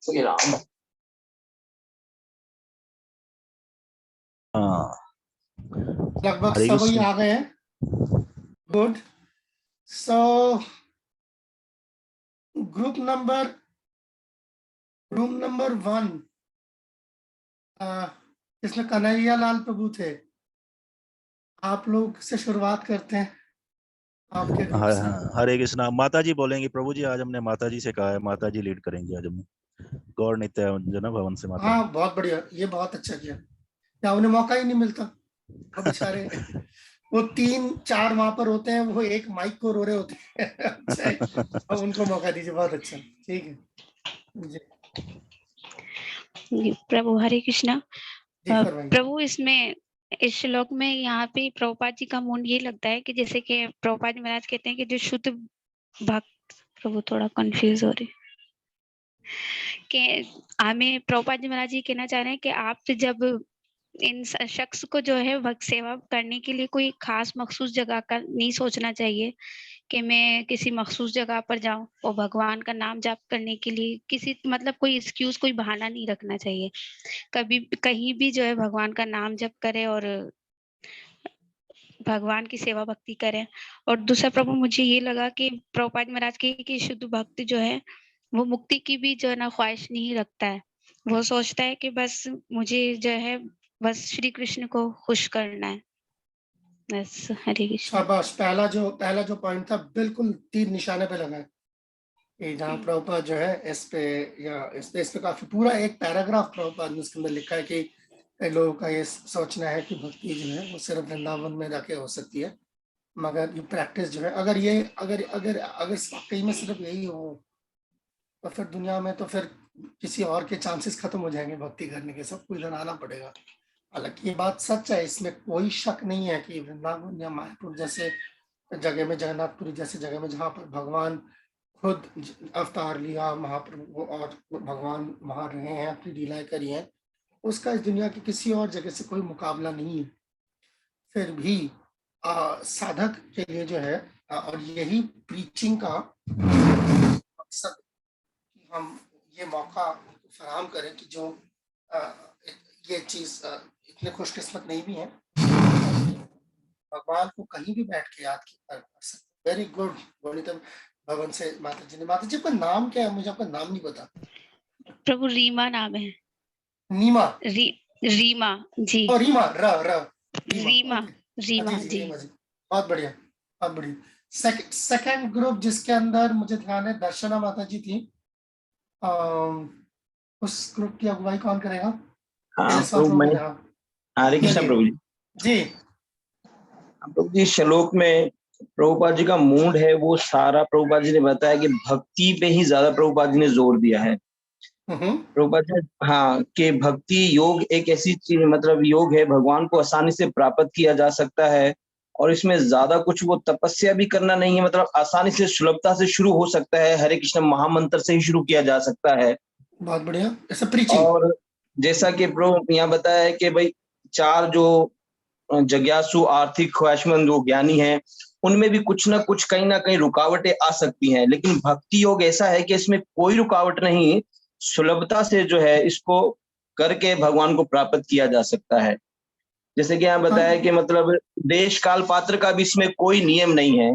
श्री राम। हाँ, लगभग हरे सभी कृष्ण। आ गए हैं। Good. So group number room number 1 इसमें कन्हैया लाल प्रभु थे। आप लोग से शुरुआत करते हैं, आपके ग्रुप से। हरे कृष्णा। माता जी बोलेंगी प्रभु जी। आज हमने माता जी से कहा है, माता जी लीड करेंगे आज हमें। गौर नित्यानंद भवन से माता। हाँ, बहुत बढ़िया, ये बहुत अच्छा किया। क्या उन्हें मौका ही नहीं मिलता? वो बेचारे वो 3-4 वहां पर होते हैं, वो एक माइक को रो रहे होते हैं। अच्छा, अब उनको मौका दीजिए। बहुत अच्छा, ठीक है जी। प्रभु हरे कृष्णा। जी फरमाइए। प्रभु इसमें इस श्लोक में यहाँ पे प्रभुपाद जी का मूड ये लगता है कि जैसे कि प्रभुपाद जी महाराज कहते हैं कि जो शुद्ध भक्त, प्रभु थोड़ा कंफ्यूज हो रहे कि हमें प्रभुपाद जी महाराज जी कहना चाह रहे हैं कि आप जब इन शख्स को जो है भक्त सेवा करने के लिए कोई खास मखसूस जगह का नहीं सोचना चाहिए कि मैं किसी मखसूस जगह पर जाऊं और भगवान का नाम जाप करने के लिए किसी मतलब कोई एक्सक्यूज, कोई बहाना नहीं रखना चाहिए। कभी कहीं भी जो है भगवान का नाम जप करें और भगवान की सेवा भक्ति करें। और दूसरा प्रभु मुझे ये लगा कि प्रभुपाद महाराज की शुद्ध भक्त जो है वो मुक्ति की भी जो है ना ख्वाहिश नहीं रखता है। वो सोचता है कि बस मुझे जो है बस श्री कृष्ण को खुश करना है। बस हरे कृष्ण। शाबाश। पहला जो पॉइंट था बिल्कुल तीर निशाने पे लगा है। कि जहाँ प्रभुपाद जो है इस पे काफी पूरा एक पैराग्राफ प्रभुपाद ने उसके अंदर लिखा है कि लोगों का ये सोचना है कि भक्ति जो है वो सिर्फ वृंदावन में जाके हो सकती है, मगर ये प्रैक्टिस जो है अगर ये अगर अगर अगर वाकई में सिर्फ यही हो तो फिर दुनिया में तो फिर किसी और के चांसेस खत्म हो जाएंगे भक्ति करने के, सबको इधर आना पड़ेगा। हालांकि ये बात सच है, इसमें कोई शक नहीं है कि वृंदावन या मायापुर जैसे जगह में, जगन्नाथपुरी जैसे जगह में जहाँ पर भगवान खुद अवतार लिया महाप्रभु और भगवान वहां रहे हैं, अपनी लीलाएं करी हैं, उसका इस दुनिया की किसी और जगह से कोई मुकाबला नहीं है। फिर भी साधक के लिए जो है और यही प्रीचिंग का मकसद कि हम ये मौका फराहम करें कि जो ये चीज इतने खुशकिस्मत नहीं भी हैं, भगवान को कहीं भी बैठ के याद कर सकते। वेरी गुड वनिता भवन से माता जी ने। माता जी का नाम क्या है? मुझे आपका नाम नहीं पता। प्रभु रीमा नाम है। नीमा। रीमा जी। और रीमा रीमा जी जी। रीमा जी, बहुत बढ़िया, बहुत बढ़िया। सेकंड ग्रुप जिसके अंदर मुझे ध्यान है दर्शना माता जी थी, उस ग्रुप की अगुवाई कौन करेगा? हाँ प्रभु मैं। हरे कृष्णा प्रभु जी। जी प्रभु जी श्लोक में प्रभुपाद जी का मूड है वो सारा प्रभुपाद जी ने बताया कि भक्ति पे ही ज्यादा प्रभुपाद जी ने जोर दिया है। प्रभुपाद जी हाँ कि भक्ति योग एक ऐसी चीज मतलब योग है भगवान को आसानी से प्राप्त किया जा सकता है और इसमें ज्यादा कुछ वो तपस्या भी करना नहीं है, मतलब आसानी से सुलभता से शुरू हो सकता है। हरे कृष्ण महामंत्र से ही शुरू किया जा सकता है। बहुत बढ़िया, ऐसा प्रीचिंग। और जैसा कि प्रभु यहाँ बताया है कि भाई चार जो जिज्ञासु आर्थिक ख्वाहिशमंद जो ज्ञानी हैं उनमें भी कुछ ना कुछ कहीं ना कहीं रुकावटें आ सकती हैं, लेकिन भक्ति योग ऐसा है कि इसमें कोई रुकावट नहीं, सुलभता से जो है इसको करके भगवान को प्राप्त किया जा सकता है। जैसे कि यहाँ बताया कि मतलब देश काल पात्र का भी इसमें कोई नियम नहीं है,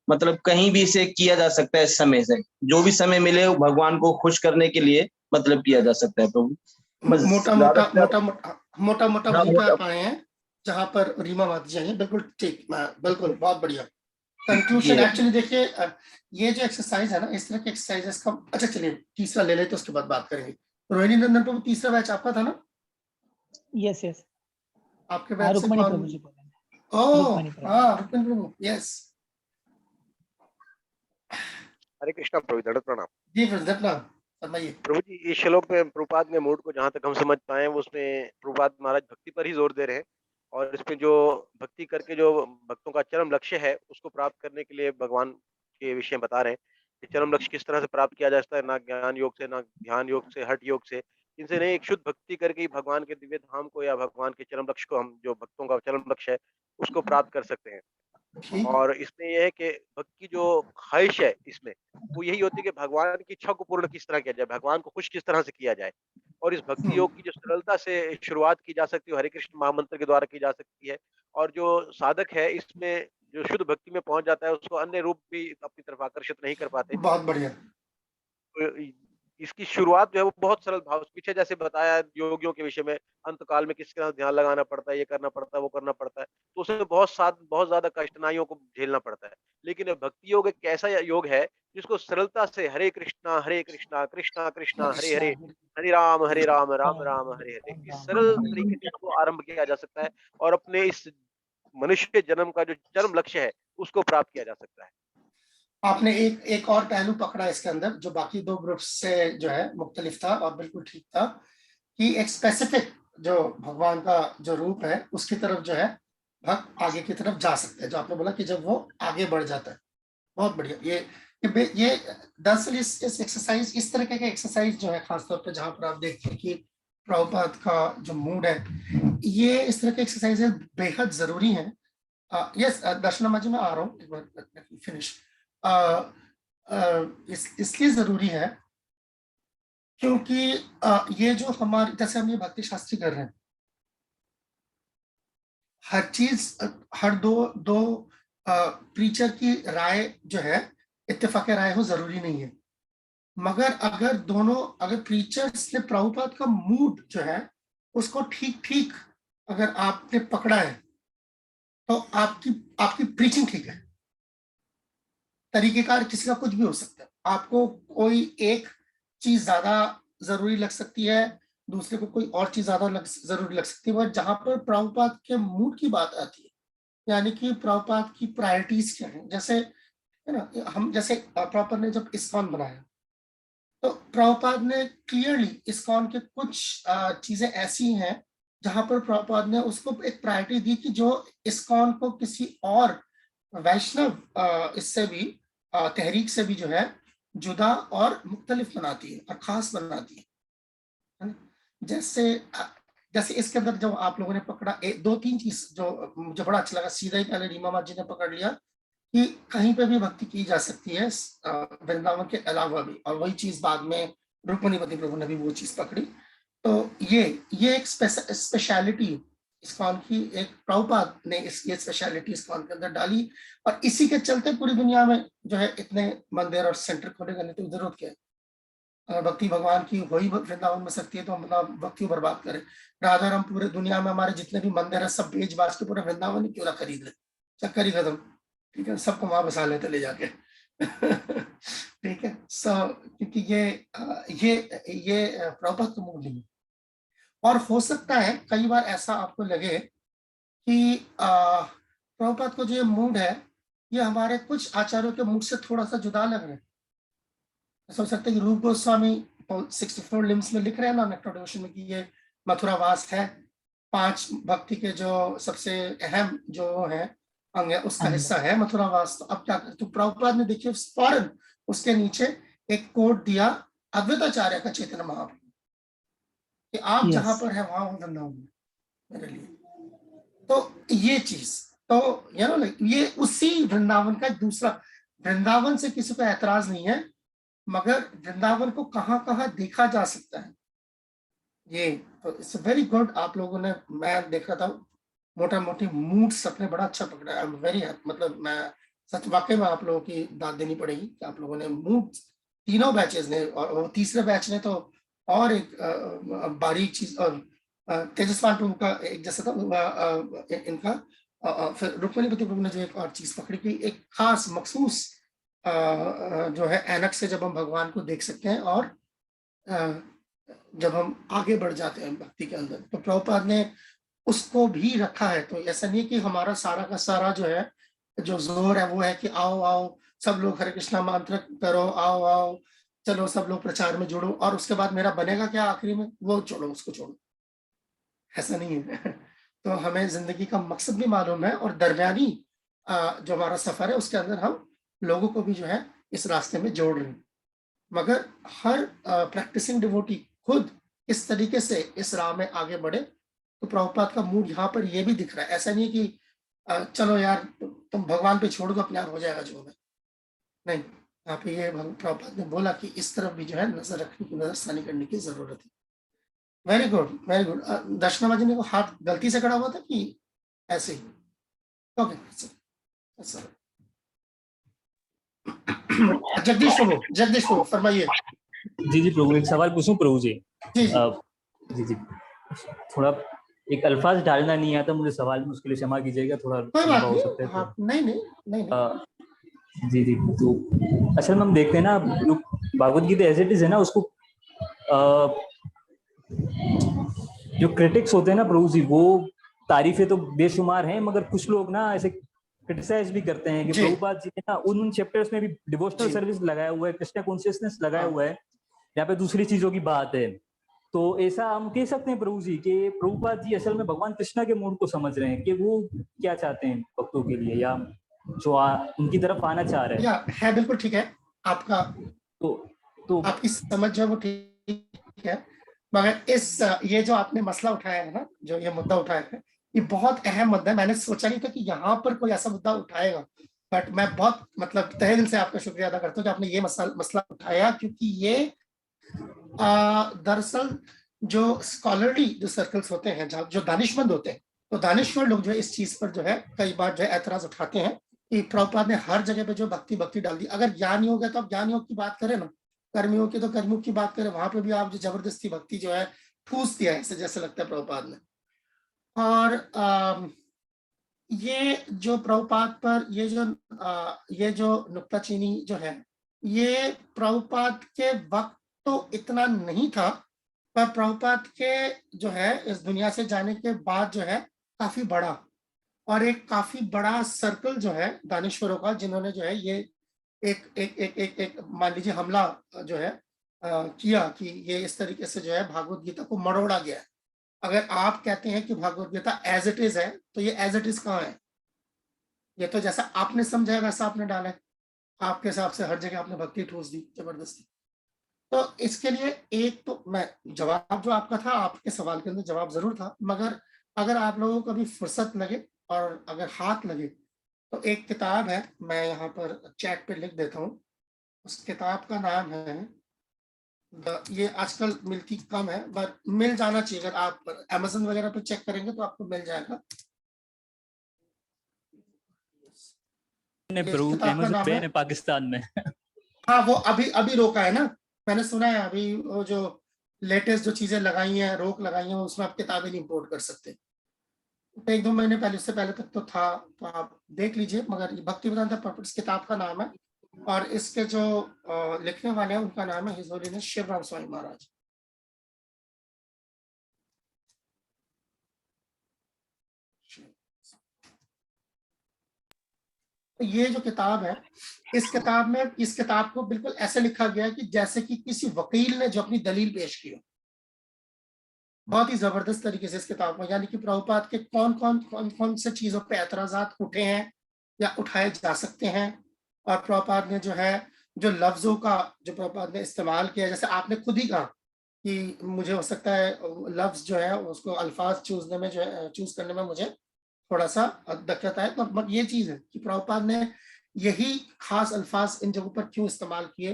मतलब कहीं भी इसे किया जा सकता है। इस समय से जो भी समय मिले वो भगवान को खुश करने के लिए मतलब किया जा सकता है। प्रभु बस मोटा मोटा वहीं पे आप आए हैं जहां पर रीमा माता जी हैं। बिल्कुल ठीक, बिल्कुल बहुत बढ़िया। कंक्लूजन एक्चुअली देखिए, ये जो एक्सरसाइज है ना, इस तरह के एक्सरसाइजेस का, अच्छा चलिए तीसरा ले ले तो उसके बाद बात करेंगे। रोहिणी नंदन प्रभु तीसरा बैच आपका था ना? Yes yes. आपके बैच से रुक्मणी कौन? प्रभु जी बोले। रुक्मणी प्रभु, यस। हरे कृष्णा प्रभु, दंडवत प्रणाम। जी प्रणाम, फरमाइए। प्रभु जी इस श्लोक में प्रभुपाद ने मूड को जहाँ तक हम समझ पाए वो उसमें प्रभुपाद महाराज भक्ति पर ही जोर दे रहे हैं और इसमें जो भक्ति करके जो भक्तों का चरम लक्ष्य है उसको प्राप्त करने के लिए भगवान के विषय बता रहे हैं कि चरम लक्ष्य किस तरह से प्राप्त किया जा सकता है, ना ज्ञान योग से, ना ध्यान योग से, हठ योग से, इनसे नहीं, एक शुद्ध भक्ति करके ही भगवान के दिव्य धाम को या भगवान के चरम लक्ष्य को, हम जो भक्तों का चरम लक्ष्य है उसको प्राप्त कर सकते हैं। ठीक। और इसमें यह है कि भक्त की जो ख्वाहिश है इसमें, वो यही होती है कि भगवान की इच्छा को पूर्ण किस तरह किया जाए, भगवान को खुश किस तरह से किया जाए। और इस भक्ति योग की जो सरलता से शुरुआत की जा सकती है, हरे कृष्ण महामंत्र के द्वारा की जा सकती है। और जो साधक है इसमें जो शुद्ध भक्ति में पहुंच जाता है, उसको अन्य रूप भी अपनी तरफ आकर्षित नहीं कर पाते। बहुत बढ़िया। तो इसकी शुरुआत जो है वो बहुत सरल भाव, पीछे जैसे बताया योगियों के विषय में, अंत काल में किस तरह ध्यान लगाना पड़ता है, ये करना पड़ता है, वो करना पड़ता है, तो उसमें बहुत ज्यादा कठिनाइयों को झेलना पड़ता है। लेकिन भक्ति योग एक ऐसा योग है जिसको सरलता से हरे कृष्णा कृष्णा कृष्णा हरे हरे, हरे राम राम राम हरे हरे, इस सरल तरीके से इसको आरंभ किया जा सकता है और अपने इस मनुष्य जन्म का जो चरम लक्ष्य है उसको प्राप्त किया जा सकता है। आपने एक और पहलू पकड़ा इसके अंदर जो बाकी दो ग्रुप से जो है मुख्तलिफ था और बिल्कुल ठीक था, कि एक स्पेसिफिक जो भगवान का जो रूप है उसकी तरफ जो है भक्त आगे की तरफ जा सकते हैं, जो आपने बोला कि जब वो आगे बढ़ जाता है। बहुत बढ़िया। ये दरअसल इस एक्सरसाइज, इस तरह के एक्सरसाइज जो है खासतौर पे जहां पर आप देखते हैं कि प्रभुपाद का जो मूड है, ये इस तरह के एक्सरसाइज बेहद जरूरी है। यस दर्शनमा जी, मैं आ रहा हूँ, एक बार फिनिश। इसलिए जरूरी है क्योंकि ये जो हमारे, जैसे हम ये भक्ति शास्त्री कर रहे हैं, हर चीज, हर दो प्रीचर की राय जो है इत्तेफाक राय हो जरूरी नहीं है, मगर अगर प्रीचर्स ने प्रभुपाद का मूड जो है उसको ठीक अगर आपने पकड़ा है तो आपकी प्रीचिंग ठीक है। तरीकेकार किसी का कुछ भी हो सकता है, आपको कोई एक चीज ज्यादा जरूरी लग सकती है, दूसरे को कोई और चीज ज्यादा जरूरी लग सकती है, पर जहां पर प्रभुपाद के मूड की बात आती है, यानी कि प्रभुपाद की प्रायोरिटीज क्या है, जैसे है ना, हम जैसे प्रभुपाद ने जब इस्कॉन बनाया तो प्रभुपाद ने क्लियरली इस्कॉन के कुछ चीजें ऐसी हैं जहां पर प्रभुपाद ने उसको एक प्रायोरिटी दी कि जो इस्कॉन को किसी और वैष्णव इससे भी तहरीक से भी जो है जुदा और मुख्तलिफ बनाती है और खास बनाती है। जैसे इसके अंदर जो आप लोगों ने पकड़ा, दो तीन चीज जो मुझे बड़ा अच्छा लगा, सीधा ही पहले रीमा माँ जी ने पकड़ लिया कि कहीं पे भी भक्ति की जा सकती है वृंदावन के अलावा भी, और वही चीज बाद में रुक्मणीपति प्रभु ने भी वो चीज पकड़ी। तो ये एक स्पेशलिटी इस्कॉन की, एक प्रभुपाद ने ये स्पेशलिटी इस्कॉन के अंदर डाली, और इसी के चलते पूरी दुनिया में जो है इतने मंदिर और सेंटर खोले गए। तो जरूरत क्या है, अगर भक्ति भगवान की हो ही वृंदावन में सकती है तो हम भक्ति को बर्बाद करें। राधा राम पूरे दुनिया में हमारे जितने भी मंदिर है सब बेच बाज के पूरे वृंदावन ही क्यों ना खरीद ले, चक्कर ही खत्म। ठीक है, सबको वहां बसा लेते ले जाके। ठीक है, क्योंकि ये प्रभुपाद का मूड नहीं। और हो सकता है कई बार ऐसा आपको लगे कि प्रभुपाद को जो ये मूड है ये हमारे कुछ आचार्यों के मूड से थोड़ा सा जुदा लग रहा है। ऐसा हो सकता है कि रूप गोस्वामी 64 लिम्स में लिख रहे हैं ना नेक्टर डिवोशन में कि ये मथुरावास है, 5 भक्ति के जो सबसे अहम जो है अंग है उसका हिस्सा है मथुरावास। तो अब क्या कर, तो प्रभुपाद ने देखिए फौरन उसके नीचे एक कोट दिया अद्वैताचार्य का चैतन्य महाप्रभु कि आप जहां पर है वहां वृंदावन मेरे लिए। तो ये चीज तो ये उसी वृंदावन का दूसरा, वृंदावन से किसी को ऐतराज नहीं है, मगर वृंदावन को कहाँ कहाँ देखा जा सकता है ये तो इट्स वेरी गुड। आप लोगों ने, मैं देख रहा था मोटा मोटी मूड्स अपने बड़ा अच्छा पकड़ा है। आई एम वेरी हैप्पी, मतलब मैं सच वाकई में आप लोगों की दाद देनी पड़ेगी कि आप लोगों ने मूड, तीनों बैचेस ने, और तीसरे बैच ने तो और एक बारीक चीज, और तेजस्वान प्रभु का एक जैसा था इनका, फिर रुक्मणीपति प्रभु ने जो एक और चीज पकड़ी कि एक खास मखसूस जो है ऐनक से जब हम भगवान को देख सकते हैं और जब हम आगे बढ़ जाते हैं भक्ति के अंदर, तो प्रभुपाद ने उसको भी रखा है। तो ऐसा नहीं कि हमारा सारा का सारा जो है जो जोर है वो है कि आओ आओ सब लोग हरे कृष्णा मंत्र करो, आओ आओ चलो सब लोग प्रचार में जुड़ो, और उसके बाद मेरा बनेगा क्या आखिरी में, वो छोड़ो, उसको छोड़ो, ऐसा नहीं है। तो हमें जिंदगी का मकसद भी मालूम है, और दरमियानी जो हमारा सफर है उसके अंदर हम लोगों को भी जो है इस रास्ते में जोड़ रहे हैं। मगर हर प्रैक्टिसिंग डिवोटी खुद इस तरीके से इस राह में आगे बढ़े। तो प्रभुपाद का मूड यहाँ पर ये भी दिख रहा है। ऐसा नहीं है कि चलो यार तुम भगवान पे छोड़ दो, अपने आप हो जाएगा जो है, नहीं। यहाँ पे ये प्रभुपाद ने बोला कि इस तरफ भी जो है नजर रखने की, नजरसानी करने की जरूरत है। Very good, very good. Darshana ji ने को हाथ गलती से खड़ा हुआ था कि ऐसे ही? Okay sir. जगदीश प्रभु फरमाइए। जी प्रभु, एक सवाल पूछूं प्रभु जी? जी थोड़ा एक अल्फाज डालना नहीं आता मुझे सवाल में, उसके लिए क्षमा कीजिएगा, थोड़ा हो सकता है तो। नहीं। जी तो असल में हम देखते हैं ना, Bhagavad Gita as it is है ना, उसको जो क्रिटिक्स होते हैं ना प्रभु जी, वो तारीफें तो बेशुमार हैं, मगर कुछ लोग ना ऐसे क्रिटिसाइज भी करते हैं कि प्रभुपाद जी ने ना उन चैप्टर्स में भी डिवोशनल सर्विस लगाया हुआ है, कृष्ण कॉन्शियसनेस लगाया हुआ है, यहाँ पे दूसरी चीजों की बात है। तो ऐसा हम कह सकते हैं प्रभु जी कि प्रभुपाद जी असल में भगवान कृष्ण के मूड को समझ रहे हैं कि वो क्या चाहते हैं भक्तों के लिए, या जो उनकी तरफ आना चाह रहे हैं। बिल्कुल ठीक है आपका, तो आपकी समझ जो है वो ठीक है, मगर ये जो आपने मसला उठाया है ना, जो ये मुद्दा उठाया है, ये बहुत अहम मुद्दा है। मैंने सोचा नहीं था कि यहाँ पर कोई ऐसा मुद्दा उठाएगा, बट मैं बहुत मतलब तहे दिल से आपका शुक्रिया अदा करता हूँ कि आपने ये मसला उठाया, क्योंकि ये दरअसल जो स्कॉलरली जो सर्कल्स होते हैं, जो दानिशमंद होते हैं, तो दानिश्वर लोग जो है इस चीज पर जो है कई बार जो है ऐतराज उठाते हैं कि प्रभुपाद ने हर जगह पे जो भक्ति डाल दी। अगर ज्ञान योग है तो आप ज्ञान योग की बात करें ना, कर्मयोग की तो कर्मयोग की बात करें, वहां पे भी आप जो जबरदस्ती भक्ति जो है ठूस दिया है, जैसे लगता है प्रभुपाद ने। और ये जो प्रभुपाद पर ये जो नुक्ताचीनी जो है, ये प्रभुपाद के वक्त तो इतना नहीं था, पर प्रभुपाद के जो है इस दुनिया से जाने के बाद जो है काफी बड़ा, और एक काफी बड़ा सर्कल जो है दानिश्वरों का, जिन्होंने जो है ये एक मान लीजिए हमला जो है किया कि ये इस तरीके से जो है भागवत गीता को मरोड़ा गया है। अगर आप कहते हैं कि Bhagavad Gita as it is है, तो ये एज इट इज कहाँ है? ये तो जैसा आपने समझा है वैसा आपने डाला है, आपके हिसाब से हर जगह आपने भक्ति ठूस दी जबरदस्ती। तो इसके लिए एक तो मैं जवाब जो आपका था, आपके सवाल के अंदर जवाब जरूर था, मगर अगर आप लोगों को अभी फुर्सत लगे और अगर हाथ लगे तो एक किताब है, मैं यहाँ पर चैट पे लिख देता हूँ। उस किताब का नाम है, ये आजकल मिलती कम है पर मिल जाना चाहिए, अगर आप अमेज़न वगैरह पे चेक करेंगे तो आपको मिल जाएगा। अमेज़न बैन है पाकिस्तान में। हाँ, वो अभी रोका है ना, मैंने सुना है अभी वो जो लेटेस्ट जो चीजें लगाई हैं, रोक लगाई हैं, उसमें आप किताबें नहीं इंपोर्ट कर सकते। तो 1-2 महीने पहले, उससे पहले तक तो था, तो आप देख लीजिए। मगर भक्ति वेदांता पर्पस किताब का नाम है, और इसके जो लिखने वाले हैं उनका नाम है हिज होलीनेस शिवराम स्वामी महाराज। तो ये जो किताब है, इस किताब को बिल्कुल ऐसे लिखा गया है कि जैसे कि किसी वकील ने जो अपनी दलील पेश की हो। बहुत ही जबरदस्त तरीके से इस किताब में, यानी कि प्रभुपाद के कौन से चीजों पे एतराजात उठे हैं या उठाए जा सकते हैं, और प्रभुपाद ने जो है जो लफ्जों का जो प्रभुपाद ने इस्तेमाल किया, जैसे आपने खुद ही कहा कि मुझे हो सकता है लफ्ज जो है उसको अल्फाज चूज करने में मुझे थोड़ा सा दिक्कत है, तो ये चीज है कि प्रभुपाद ने यही खास अल्फाज इन जगहों पर क्यों इस्तेमाल किए।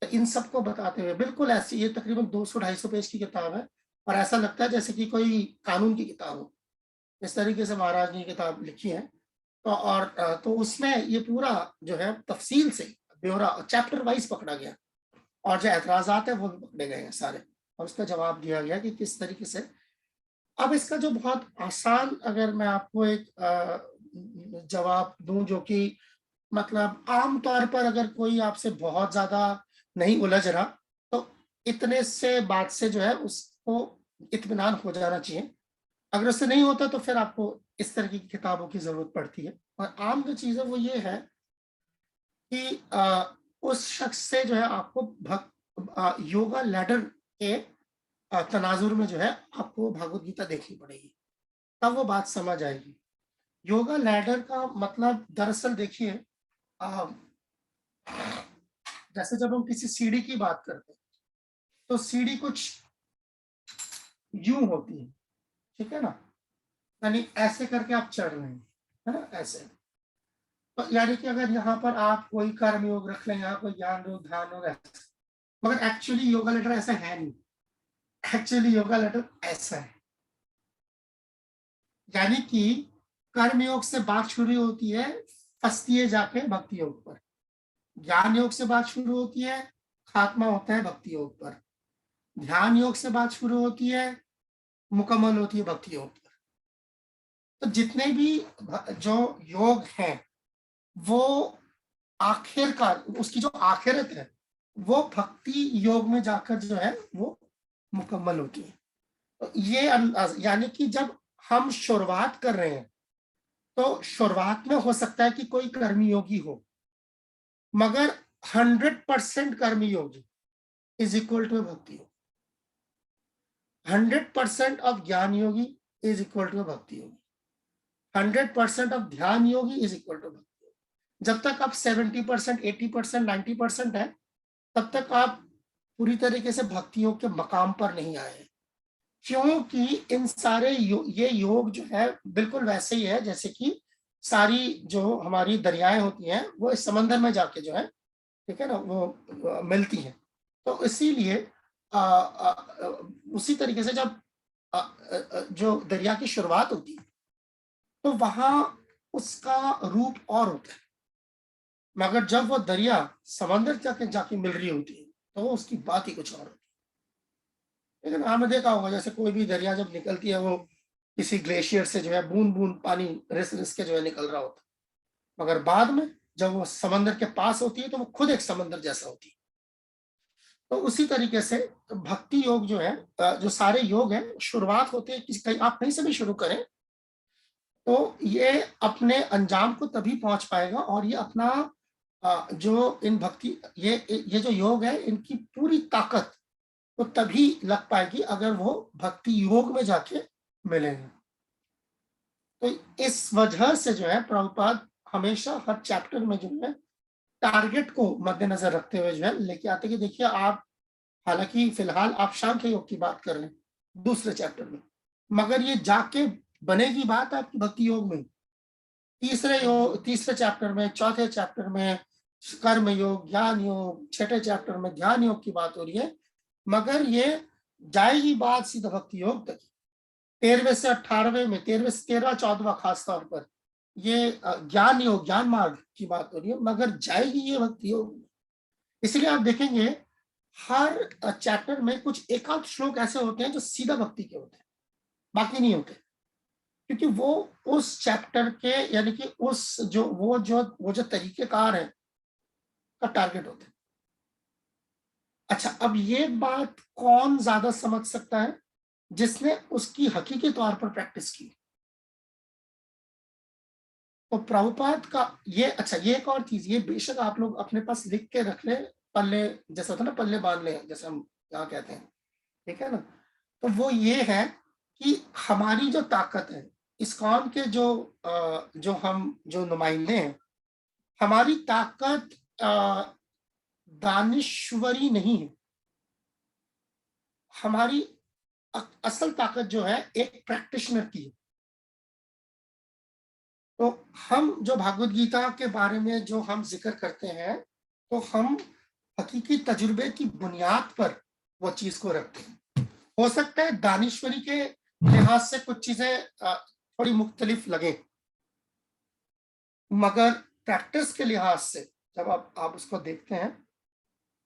तो इन सबको बताते हुए बिल्कुल ऐसी, ये तकरीबन 200-250 पेज की किताब है, और ऐसा लगता है जैसे कि कोई कानून की किताब हो, इस तरीके से महाराज ने किताब लिखी है। तो उसमें ये पूरा जो है तफसील से ब्यौरा चैप्टर वाइज पकड़ा गया, और जो एतराजात है वो भी पकड़े गए हैं सारे, और उसका जवाब दिया गया कि किस तरीके से। अब इसका जो बहुत आसान, अगर मैं आपको एक जवाब दूं जो कि मतलब आम तौर पर अगर कोई आपसे बहुत ज्यादा नहीं उलझ रहा, तो इतने से बात से जो है उसको इत्मीनान हो जाना चाहिए। अगर उससे नहीं होता तो फिर आपको इस तरह की किताबों की जरूरत पड़ती है। और आम जो चीज है वो ये है कि उस शख्स से जो है आपको योगा लैडर के तनाजुर में जो है आपको भागवत गीता देखनी पड़ेगी, तब वो बात समझ आएगी। योगा लैडर का मतलब दरअसल देखिए, जैसे जब हम किसी सीढ़ी की बात करते हैं तो सीढ़ी कुछ यूं होती है, ठीक है ना, यानी ऐसे करके आप चढ़ रहे हैं, है ना, ऐसे। तो यानी कि अगर यहाँ पर आप कोई कर्म योग रख लें, यहाँ कोई ज्ञान योग, ध्यान योग, ऐसे, मगर एक्चुअली योगा लेटर ऐसा है नहीं। एक्चुअली योगा लेटर ऐसा है, यानी कि कर्म योग से बात शुरू होती है, फंसती है जाके भक्ति योग पर। ज्ञान योग से बात शुरू होती है, खात्मा होता है भक्ति योग पर। ध्यान योग से बात शुरू होती है, मुकम्मल होती है भक्ति योग पर। तो जितने भी जो योग हैं वो आखिरकार, उसकी जो आखिरत है वो भक्ति योग में जाकर जो है वो मुकम्मल होती है। तो ये यानी कि जब हम शुरुआत कर रहे हैं तो शुरुआत में हो सकता है कि कोई कर्मी योगी हो, मगर 100% कर्मी योगी इज इक्वल टू भक्ति योग। 100% ऑफ ज्ञान योगी इज इक्वल टू भक्ति योगी। 100% ऑफ ध्यान योगी इज इक्वल टू भक्ति योगी। जब तक आप 70%, 80%, 90% है, तब तक आप पूरी तरीके से भक्ति योग के मकाम पर नहीं आए, क्योंकि इन सारे ये योग जो है बिल्कुल वैसे ही है जैसे कि सारी जो हमारी दरियाएं होती हैं वो इस समंदर में जाके जो है, ठीक है ना, वो मिलती हैं। तो इसीलिए उसी तरीके से जब जो दरिया की शुरुआत होती है तो वहां उसका रूप और होता है, मगर जब वो दरिया समंदर जाके मिल रही होती है तो उसकी बात ही कुछ और होती है। लेकिन आपने देखा होगा जैसे कोई भी दरिया जब निकलती है वो किसी ग्लेशियर से जो है बूंद बूंद पानी रिस के जो है निकल रहा होता है, मगर बाद में जब वो समंदर के पास होती है तो वो खुद एक समंदर जैसा होती है। तो उसी तरीके से भक्ति योग जो है, जो सारे योग हैं, शुरुआत होते हैं आप कहीं से भी शुरू करें तो ये अपने अंजाम को तभी पहुंच पाएगा, और ये अपना जो इन भक्ति ये जो योग है इनकी पूरी ताकत तो तभी लग पाएगी अगर वो भक्ति योग में जाके मिलेंगे। तो इस वजह से जो है प्रभुपाद हमेशा हर चैप्टर में जो है टारगेट को मद्देनजर रखते हुए जो है लेके आते कि देखिए आप, हालांकि फिलहाल आप सांख्य योग की बात कर रहे हैं दूसरे चैप्टर में, मगर ये जाके बनेगी बात आपकी भक्ति योग में। तीसरे चैप्टर में, चौथे चैप्टर में कर्म योग, ज्ञान योग, छठे चैप्टर में ध्यान योग की बात हो रही है, मगर ये जाएगी बात सीधा भक्ति योग तक। 13वें से 18वें में, 13वें से 13वां 14वां खास तौर पर ये ज्ञान योग, ज्ञान मार्ग की बात हो रही है, मगर जाएगी ये भक्ति योग। इसलिए आप देखेंगे हर चैप्टर में कुछ एकांत श्लोक ऐसे होते हैं जो सीधा भक्ति के होते हैं, बाकी नहीं होते, क्योंकि वो उस चैप्टर के यानी कि उस वो जो तरीकेकार है का टारगेट होते हैं। अच्छा, अब ये बात कौन ज्यादा समझ सकता है? जिसने उसकी हकीकी तौर पर प्रैक्टिस की। तो प्रभुपाद का ये, अच्छा ये एक और चीज, ये बेशक आप लोग अपने पास लिख के रख ले, पल्ले जैसा होता है ना, पल्ले बांध ले जैसे हम यहाँ कहते हैं, ठीक है ना। तो वो ये है कि हमारी जो ताकत है, इस्कॉन के जो नुमाइंदे हैं, हमारी ताकत दानिश्वरी नहीं है। हमारी असल ताकत जो है एक प्रैक्टिशनर की है। तो हम जो भागवत गीता के बारे में जो हम जिक्र करते हैं, तो हम हकीकी तजुर्बे की बुनियाद पर वो चीज को रखते हैं। हो सकता है दानिश्वरी के लिहाज से कुछ चीजें थोड़ी मुख्तलिफ लगे, मगर प्रैक्टिस के लिहाज से जब आप उसको देखते हैं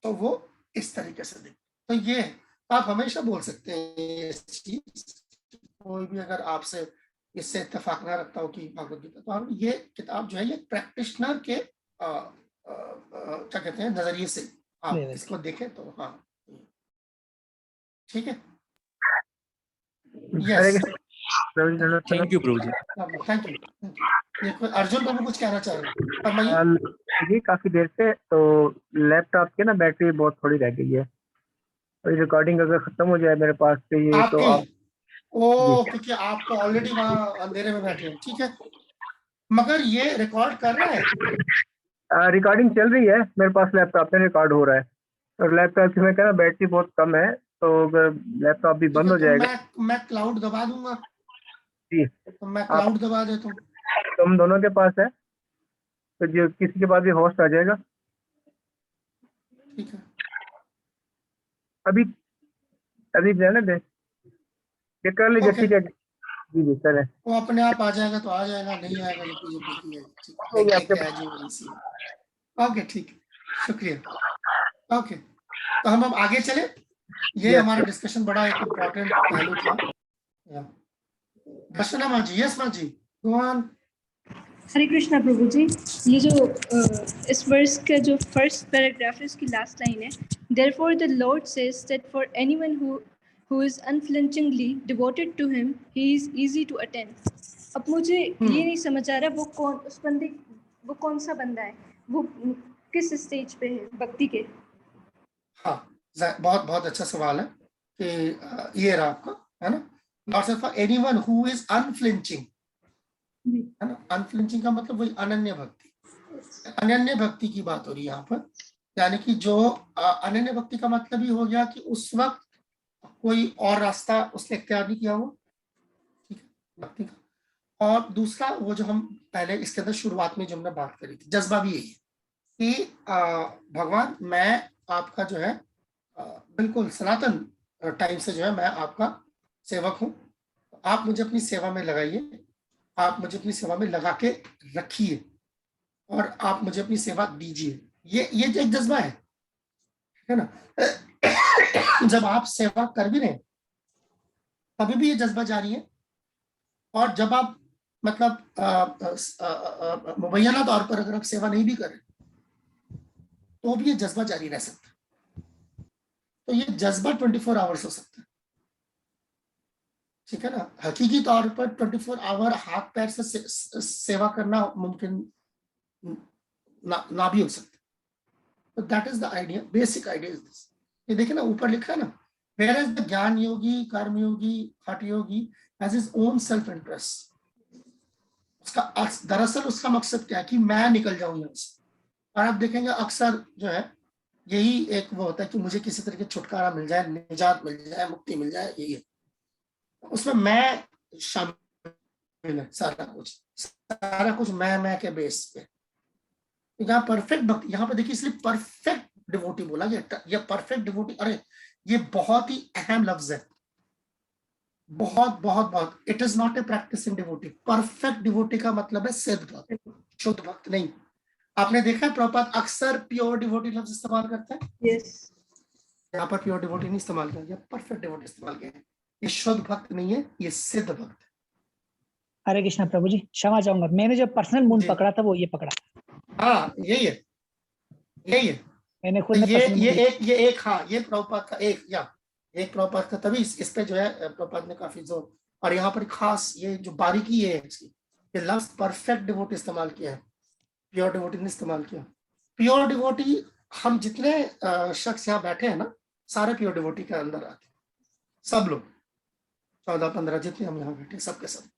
तो वो इस तरीके से देखते। तो ये आप हमेशा बोल सकते हैं इस चीज, कोई भी अगर आपसे इससे इत्तेफाक ना रखता हो कि भागवत गीता, तो आप ये किताब जो है ये प्रैक्टिशनर के क्या कहते हैं नजरिए से आप इसको देखें तो हाँ ठीक है। Yes, thank you Prabhu ji. Thank you. ये कोई अर्जुन को भी कुछ कहना चाह रहे हैं? जी काफी देर से तो लैपटॉप के ना बैटरी बहुत थोड़ी रह गई है, और रिकॉर्डिंग अगर खत्म हो जाए मेरे पास से ये तो आप क्योंकि आप तो ऑलरेडी वहाँ अंधेरे में बैठे हैं, ठीक है, मगर ये रिकॉर्ड कर रहा है? रिकॉर्डिंग चल रही है मेरे पास, लैपटॉप में रिकॉर्ड हो रहा है, और लैपटॉप में क्या ना बैटरी बहुत कम है, तो अगर लैपटॉप भी बंद हो तो जाएगा मैं क्लाउड दबा दूंगा, जी, तो मैं आप क्लाउड दबा देता हूँ। तुम दोनों के पास है, तो जो किसी के पास भी होस्ट आ जाएगा। ठीक है, अभी अभी रहने दे, ये कर लीजिए, ओके, ठीक है जी जी चलें। वो अपने आप आ जाएगा तो आ जाएगा, नहीं आएगा तो कोई जरूरत नहीं है। ठीक, हो गया एक आपके है जो रिसीव। ओके ठीक है, शुक्रिया। ओके, तो हम अब आगे चले। ये Yes. हमारा डिस्कशन बड़ा एक इम्पोर्टेंट पहलू था। दर्शना माँ जी, यस माँ जी, गो ऑन। हरे कृष्णा प्रभु जी। ये जो इस वर्स का जो फर्स्ट पैराग्राफ है उसकी लास्ट लाइन है, therefore the Lord says that for anyone who is unflinchingly devoted to him, he is easy to attend. अब मुझे ये नहीं समझ आ रहा वो कौन सा बंदा है, वो किस स्टेज पे है भक्ति के। हाँ, बहुत बहुत अच्छा सवाल है कि ये रहा आपका, है ना। Lord says for anyone who is unflinching, है ना। अनफ्लिंचिंग का मतलब वही अनन्य भक्ति, अनन्य भक्ति की बात हो रही है यहाँ पर। यानी कि जो अनन्य भक्ति का मतलब ही हो गया कि उस वक्त कोई और रास्ता उसने इख्तियार नहीं किया हुआ, ठीक है, भक्ति का। और दूसरा वो जो हम पहले इसके अंदर शुरुआत में जो हमने बात करी थी, जज्बा भी यही है कि भगवान मैं आपका जो है बिल्कुल सनातन टाइम से जो है मैं आपका सेवक हूँ, आप मुझे अपनी सेवा में लगाइए, आप मुझे अपनी सेवा में लगा के रखिए और आप मुझे अपनी सेवा दीजिए। ये जो एक जज्बा है ना। जब आप सेवा कर भी रहे तभी भी ये जज्बा जारी है, और जब आप मतलब मुबैना तौर पर अगर आप सेवा नहीं भी करें तो भी ये जज्बा जारी रह सकता है। तो ये जज्बा 24 आवर्स हो सकता है, ठीक है ना। हकीकी तौर पर 24 आवर हाथ पैर से सेवा करना मुमकिन ना भी हो सकता। तो that is the idea, basic idea is this. ये देखिए ना, ऊपर लिखा है ना, वेयर इज द ज्ञान योगी, karma yogi, hatha yogi has his own self interest. उसका दरअसल उसका मकसद क्या है कि मैं निकल जाऊं यहाँ से। और आप देखेंगे अक्सर जो है यही एक वो होता है कि मुझे किसी तरह की छुटकारा मिल जाए, निजात मिल जाए, मुक्ति मिल जाए, यही है। उसमें मैं शामिल है, सारा कुछ मैं के बेस पे। यहाँ परफेक्ट भक्ति, यहाँ पे देखिए इसलिए परफेक्ट डिवोटी बोला गया। ये परफेक्ट डिवोटी, अरे ये बहुत ही अहम लफ्ज है, बहुत बहुत बहुत। It is not a practising devotee. Perfect devotee का मतलब है सिद्ध भक्त, शुद्ध भक्त नहीं। आपने देखा है प्रभुपाद अक्सर प्योर डिवोटी लफ्ज इस्तेमाल करते हैं। यस, यहाँ पर प्योर डिवोटी नहीं इस्तेमाल किया गया, परफेक्ट डिवोटी इस्तेमाल किया है। ये शुद्ध भक्त नहीं है, ये सिद्ध भक्त है। हरे कृष्णा प्रभु जी, क्षमा चाहूंगा, मैंने जो पर्सनल मूड पकड़ा था वो ये पकड़ा। हाँ यही है, यही है। मैंने खुद ये एक हाँ, ये प्रभुपाद का एक प्रभुपाद का, तभी इस पे जो है प्रभुपाद ने काफी जोर, और यहाँ पर खास ये जो बारीकी है इसकी, ये लफ्ज परफेक्ट डिवोटी इस्तेमाल किया है, प्योर डिवोटी ने इस्तेमाल किया। प्योर डिवोटी हम जितने शख्स यहाँ बैठे हैं ना, सारे प्योर डिवोटी के अंदर आते हैं, सब लोग 14-15 जितने हम यहाँ बैठे सबके सब।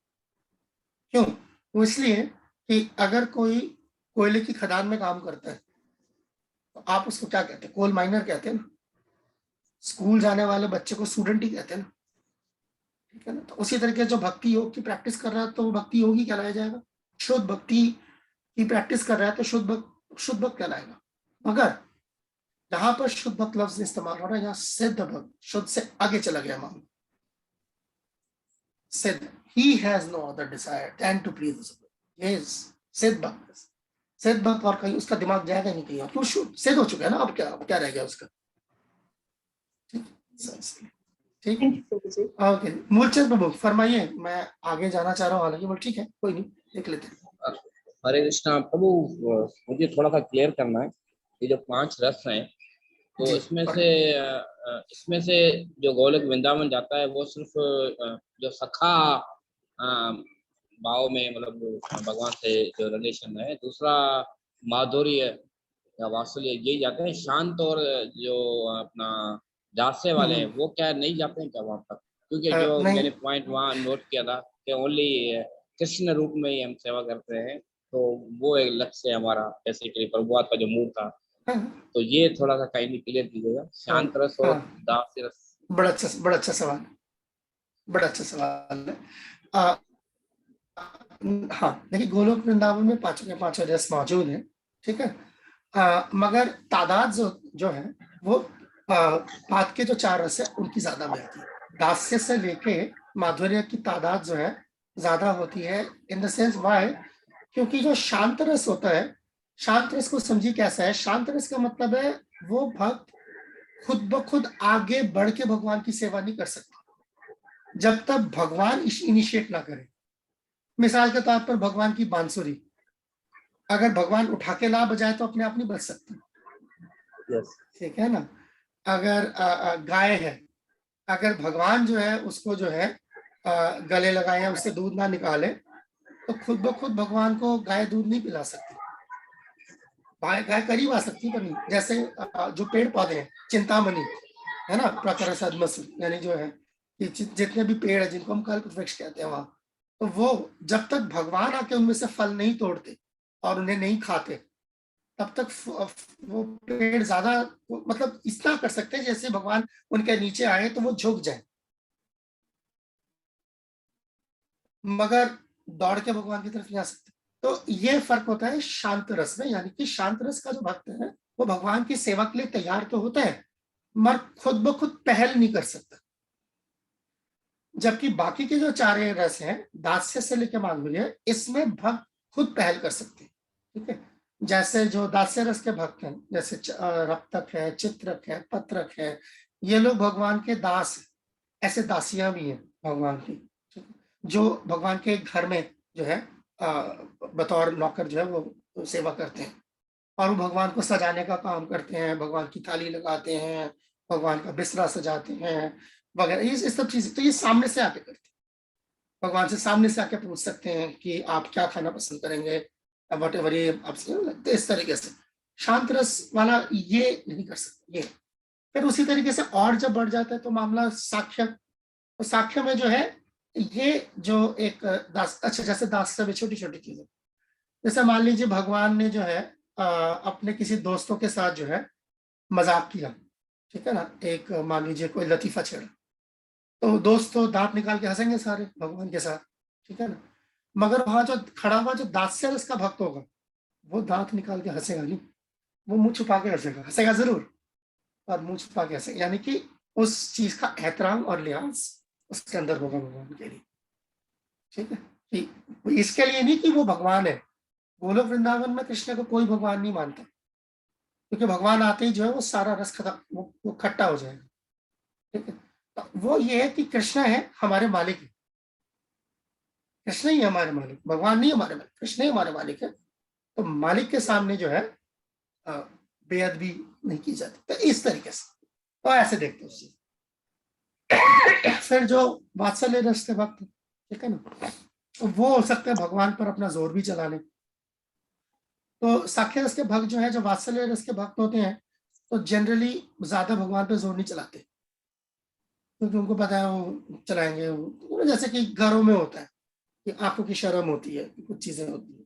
क्यों? वो इसलिए कि अगर कोई कोयले की खदान में काम करता है तो आप उसको क्या कहते हैं? कोल माइनर कहते हैं ना। स्कूल जाने वाले बच्चे को स्टूडेंट ही कहते हैं ना, ठीक है ना। तो उसी तरीके जो भक्ति योग की प्रैक्टिस कर रहा है तो वो भक्ति योगी कहलाया जाएगा। शुद्ध भक्ति की प्रैक्टिस कर रहा है तो शुद्ध भक्त कहलाएगा। मगर जहां पर शुद्ध भक्त लफ्ज इस्तेमाल हो रहा है, यहाँ सिद्ध भक्त, शुद्ध से आगे चला गया मामला। सिद्ध, he has no other desire than to please the Supreme. Yes, सिद्ध भक्त, सिद्ध भक्त, और कहीं उसका दिमाग जाएगा नहीं कहीं और, क्यों? सिद्ध हो चुका है ना, अब क्या रह गया उसका। ठीक, ओके। मूलचंद प्रभु फरमाइए, मैं आगे जाना चाह रहा हूँ, हालांकि बोल ठीक है, कोई नहीं, देख लेते हैं। हरे कृष्णा प्रभु, मुझे थोड़ा सा क्लियर करना है, ये जो 5 रस हैं, तो इसमें से जो गोलोक वृंदावन जाता है वो सिर्फ जो सखा भाव में, मतलब भगवान से जो रिलेशन है, दूसरा माधुर्य या वात्सल्य, यही जाते हैं। शांत और जो अपना दास्य वाले हैं वो क्या नहीं जाते हैं क्या वहाँ तक? क्योंकि जो मैंने पॉइंट वहाँ नोट किया था कि ओनली कृष्ण रूप में ही हम सेवा करते हैं, तो वो एक लक्ष्य है हमारा, बेसिकली प्रभुपाद का जो मूड था। तो ये थोड़ा सा काइंडली क्लियर कीजिएगा, शांत रस और दास्य रस बड़ा अच्छा सवाल है, बड़ा अच्छा सवाल है। हाँ देखिए, गोलोक वृंदावन में पांचों के पांचों रस मौजूद है, ठीक है। मगर तादाद जो है वो पाद के जो 4 रस है उनकी ज्यादा मिलती है। दास्य से लेके माधुर्य की तादाद जो है ज्यादा होती है, इन द सेंस वाई, क्योंकि जो शांत रस होता है, शांत रस को समझिए कैसा है। शांत रस का मतलब है वो भक्त खुद ब खुद आगे बढ़ के भगवान की सेवा नहीं कर सकता जब तक भगवान इनिशिएट ना करे। मिसाल के तौर पर भगवान की बांसुरी, अगर भगवान उठा के ला बजाए तो अपने आप नहीं बच सकती, ठीक है ना। अगर गाय है, अगर भगवान जो है उसको जो है गले लगाए, उससे दूध ना निकाले, तो खुद ब खुद भगवान को गाय दूध नहीं पिला सकती। गाय करीब आ सकती पर नहीं। जैसे जो पेड़ पौधे हैं, चिंतामणि है ना, प्रकर सदमसु, यानी जो है कि जितने भी पेड़ है जिनको हम कल्प वृक्ष कहते हैं वहां, तो वो जब तक भगवान आके उनमें से फल नहीं तोड़ते और उन्हें नहीं खाते, तब तक वो पेड़ ज्यादा मतलब इतना कर सकते हैं जैसे भगवान उनके नीचे आए तो वो झुक जाए, मगर दौड़ के भगवान की तरफ नहीं आ सकते। तो ये फर्क होता है शांत रस में, यानी कि शांत रस का जो भक्त है वो भगवान की सेवा के लिए तैयार तो होता है मगर खुद ब खुद पहल नहीं कर सकता। जबकि बाकी के जो 4 रस हैं, दास्य से लेकर माधुर्य, इसमें भक्त खुद पहल कर सकते हैं, ठीक है। जैसे जो दास्य रस के भक्त हैं, जैसे रक्तक है, चित्रक है, पत्रक है, ये लोग भगवान के दास हैं। ऐसे दासियां भी हैं भगवान की, जो भगवान के घर में जो है बतौर नौकर जो है वो सेवा करते हैं, और वो भगवान को सजाने का काम करते हैं, भगवान की थाली लगाते हैं, भगवान का बिस्तरा सजाते हैं वगैरह, ये सब चीजें। तो ये सामने से आके करते हैं, भगवान से सामने से आके पूछ सकते हैं कि आप क्या खाना पसंद करेंगे, वट एवर, ये आप तो इस तरीके से शांत रस वाला ये नहीं कर सकते। ये फिर उसी तरीके से और जब बढ़ जाता है तो मामला साख्य, तो साख्य में जो है ये जो एक दास, अच्छा जैसे दास में छोटी छोटी चीजें, जैसे मान लीजिए भगवान ने जो है अपने किसी दोस्तों के साथ जो है मजाक किया, ठीक है ना, एक मान लीजिए कोई लतीफा छेड़ा, तो दोस्त तो दांत निकाल के हंसेंगे सारे भगवान के साथ, ठीक है ना। मगर वहां जो खड़ा हुआ जो दास्य रस का भक्त होगा वो दांत निकाल के हंसेगा नहीं, वो मुंह छुपा के हंसेगा, हंसेगा जरूर और मुंह छुपा के हंसेगा, यानी कि उस चीज का एहतराम और लिहाज उसके अंदर होगा भगवान के लिए, ठीक है। कि इसके लिए नहीं कि वो भगवान है। गोलोक वृंदावन में कृष्ण को कोई भगवान नहीं मानता, क्योंकि भगवान आते ही जो है वो सारा रस खत्म, वो खट्टा हो जाएगा, ठीक है। तो वो ये है कि कृष्ण है हमारे मालिक, कृष्ण ही हमारे मालिक, भगवान नहीं हमारे मालिक, कृष्ण ही हमारे मालिक है। तो मालिक के सामने जो है बेअदबी नहीं की जाती। तो इस तरीके से तो ऐसे देखते हैं। फिर जो वात्सल्य रस के भक्त, ठीक है ना, वो हो सकते हैं भगवान पर अपना जोर भी चला लें। तो साख्य रस के भक्त जो है, जो वात्सल्य रस के भक्त होते हैं, तो जनरली ज्यादा भगवान पे जोर नहीं चलाते, क्योंकि उनको पता है वो चलाएंगे। जैसे कि घरों में होता है कि आंखों की शर्म होती है, कुछ चीजें होती है,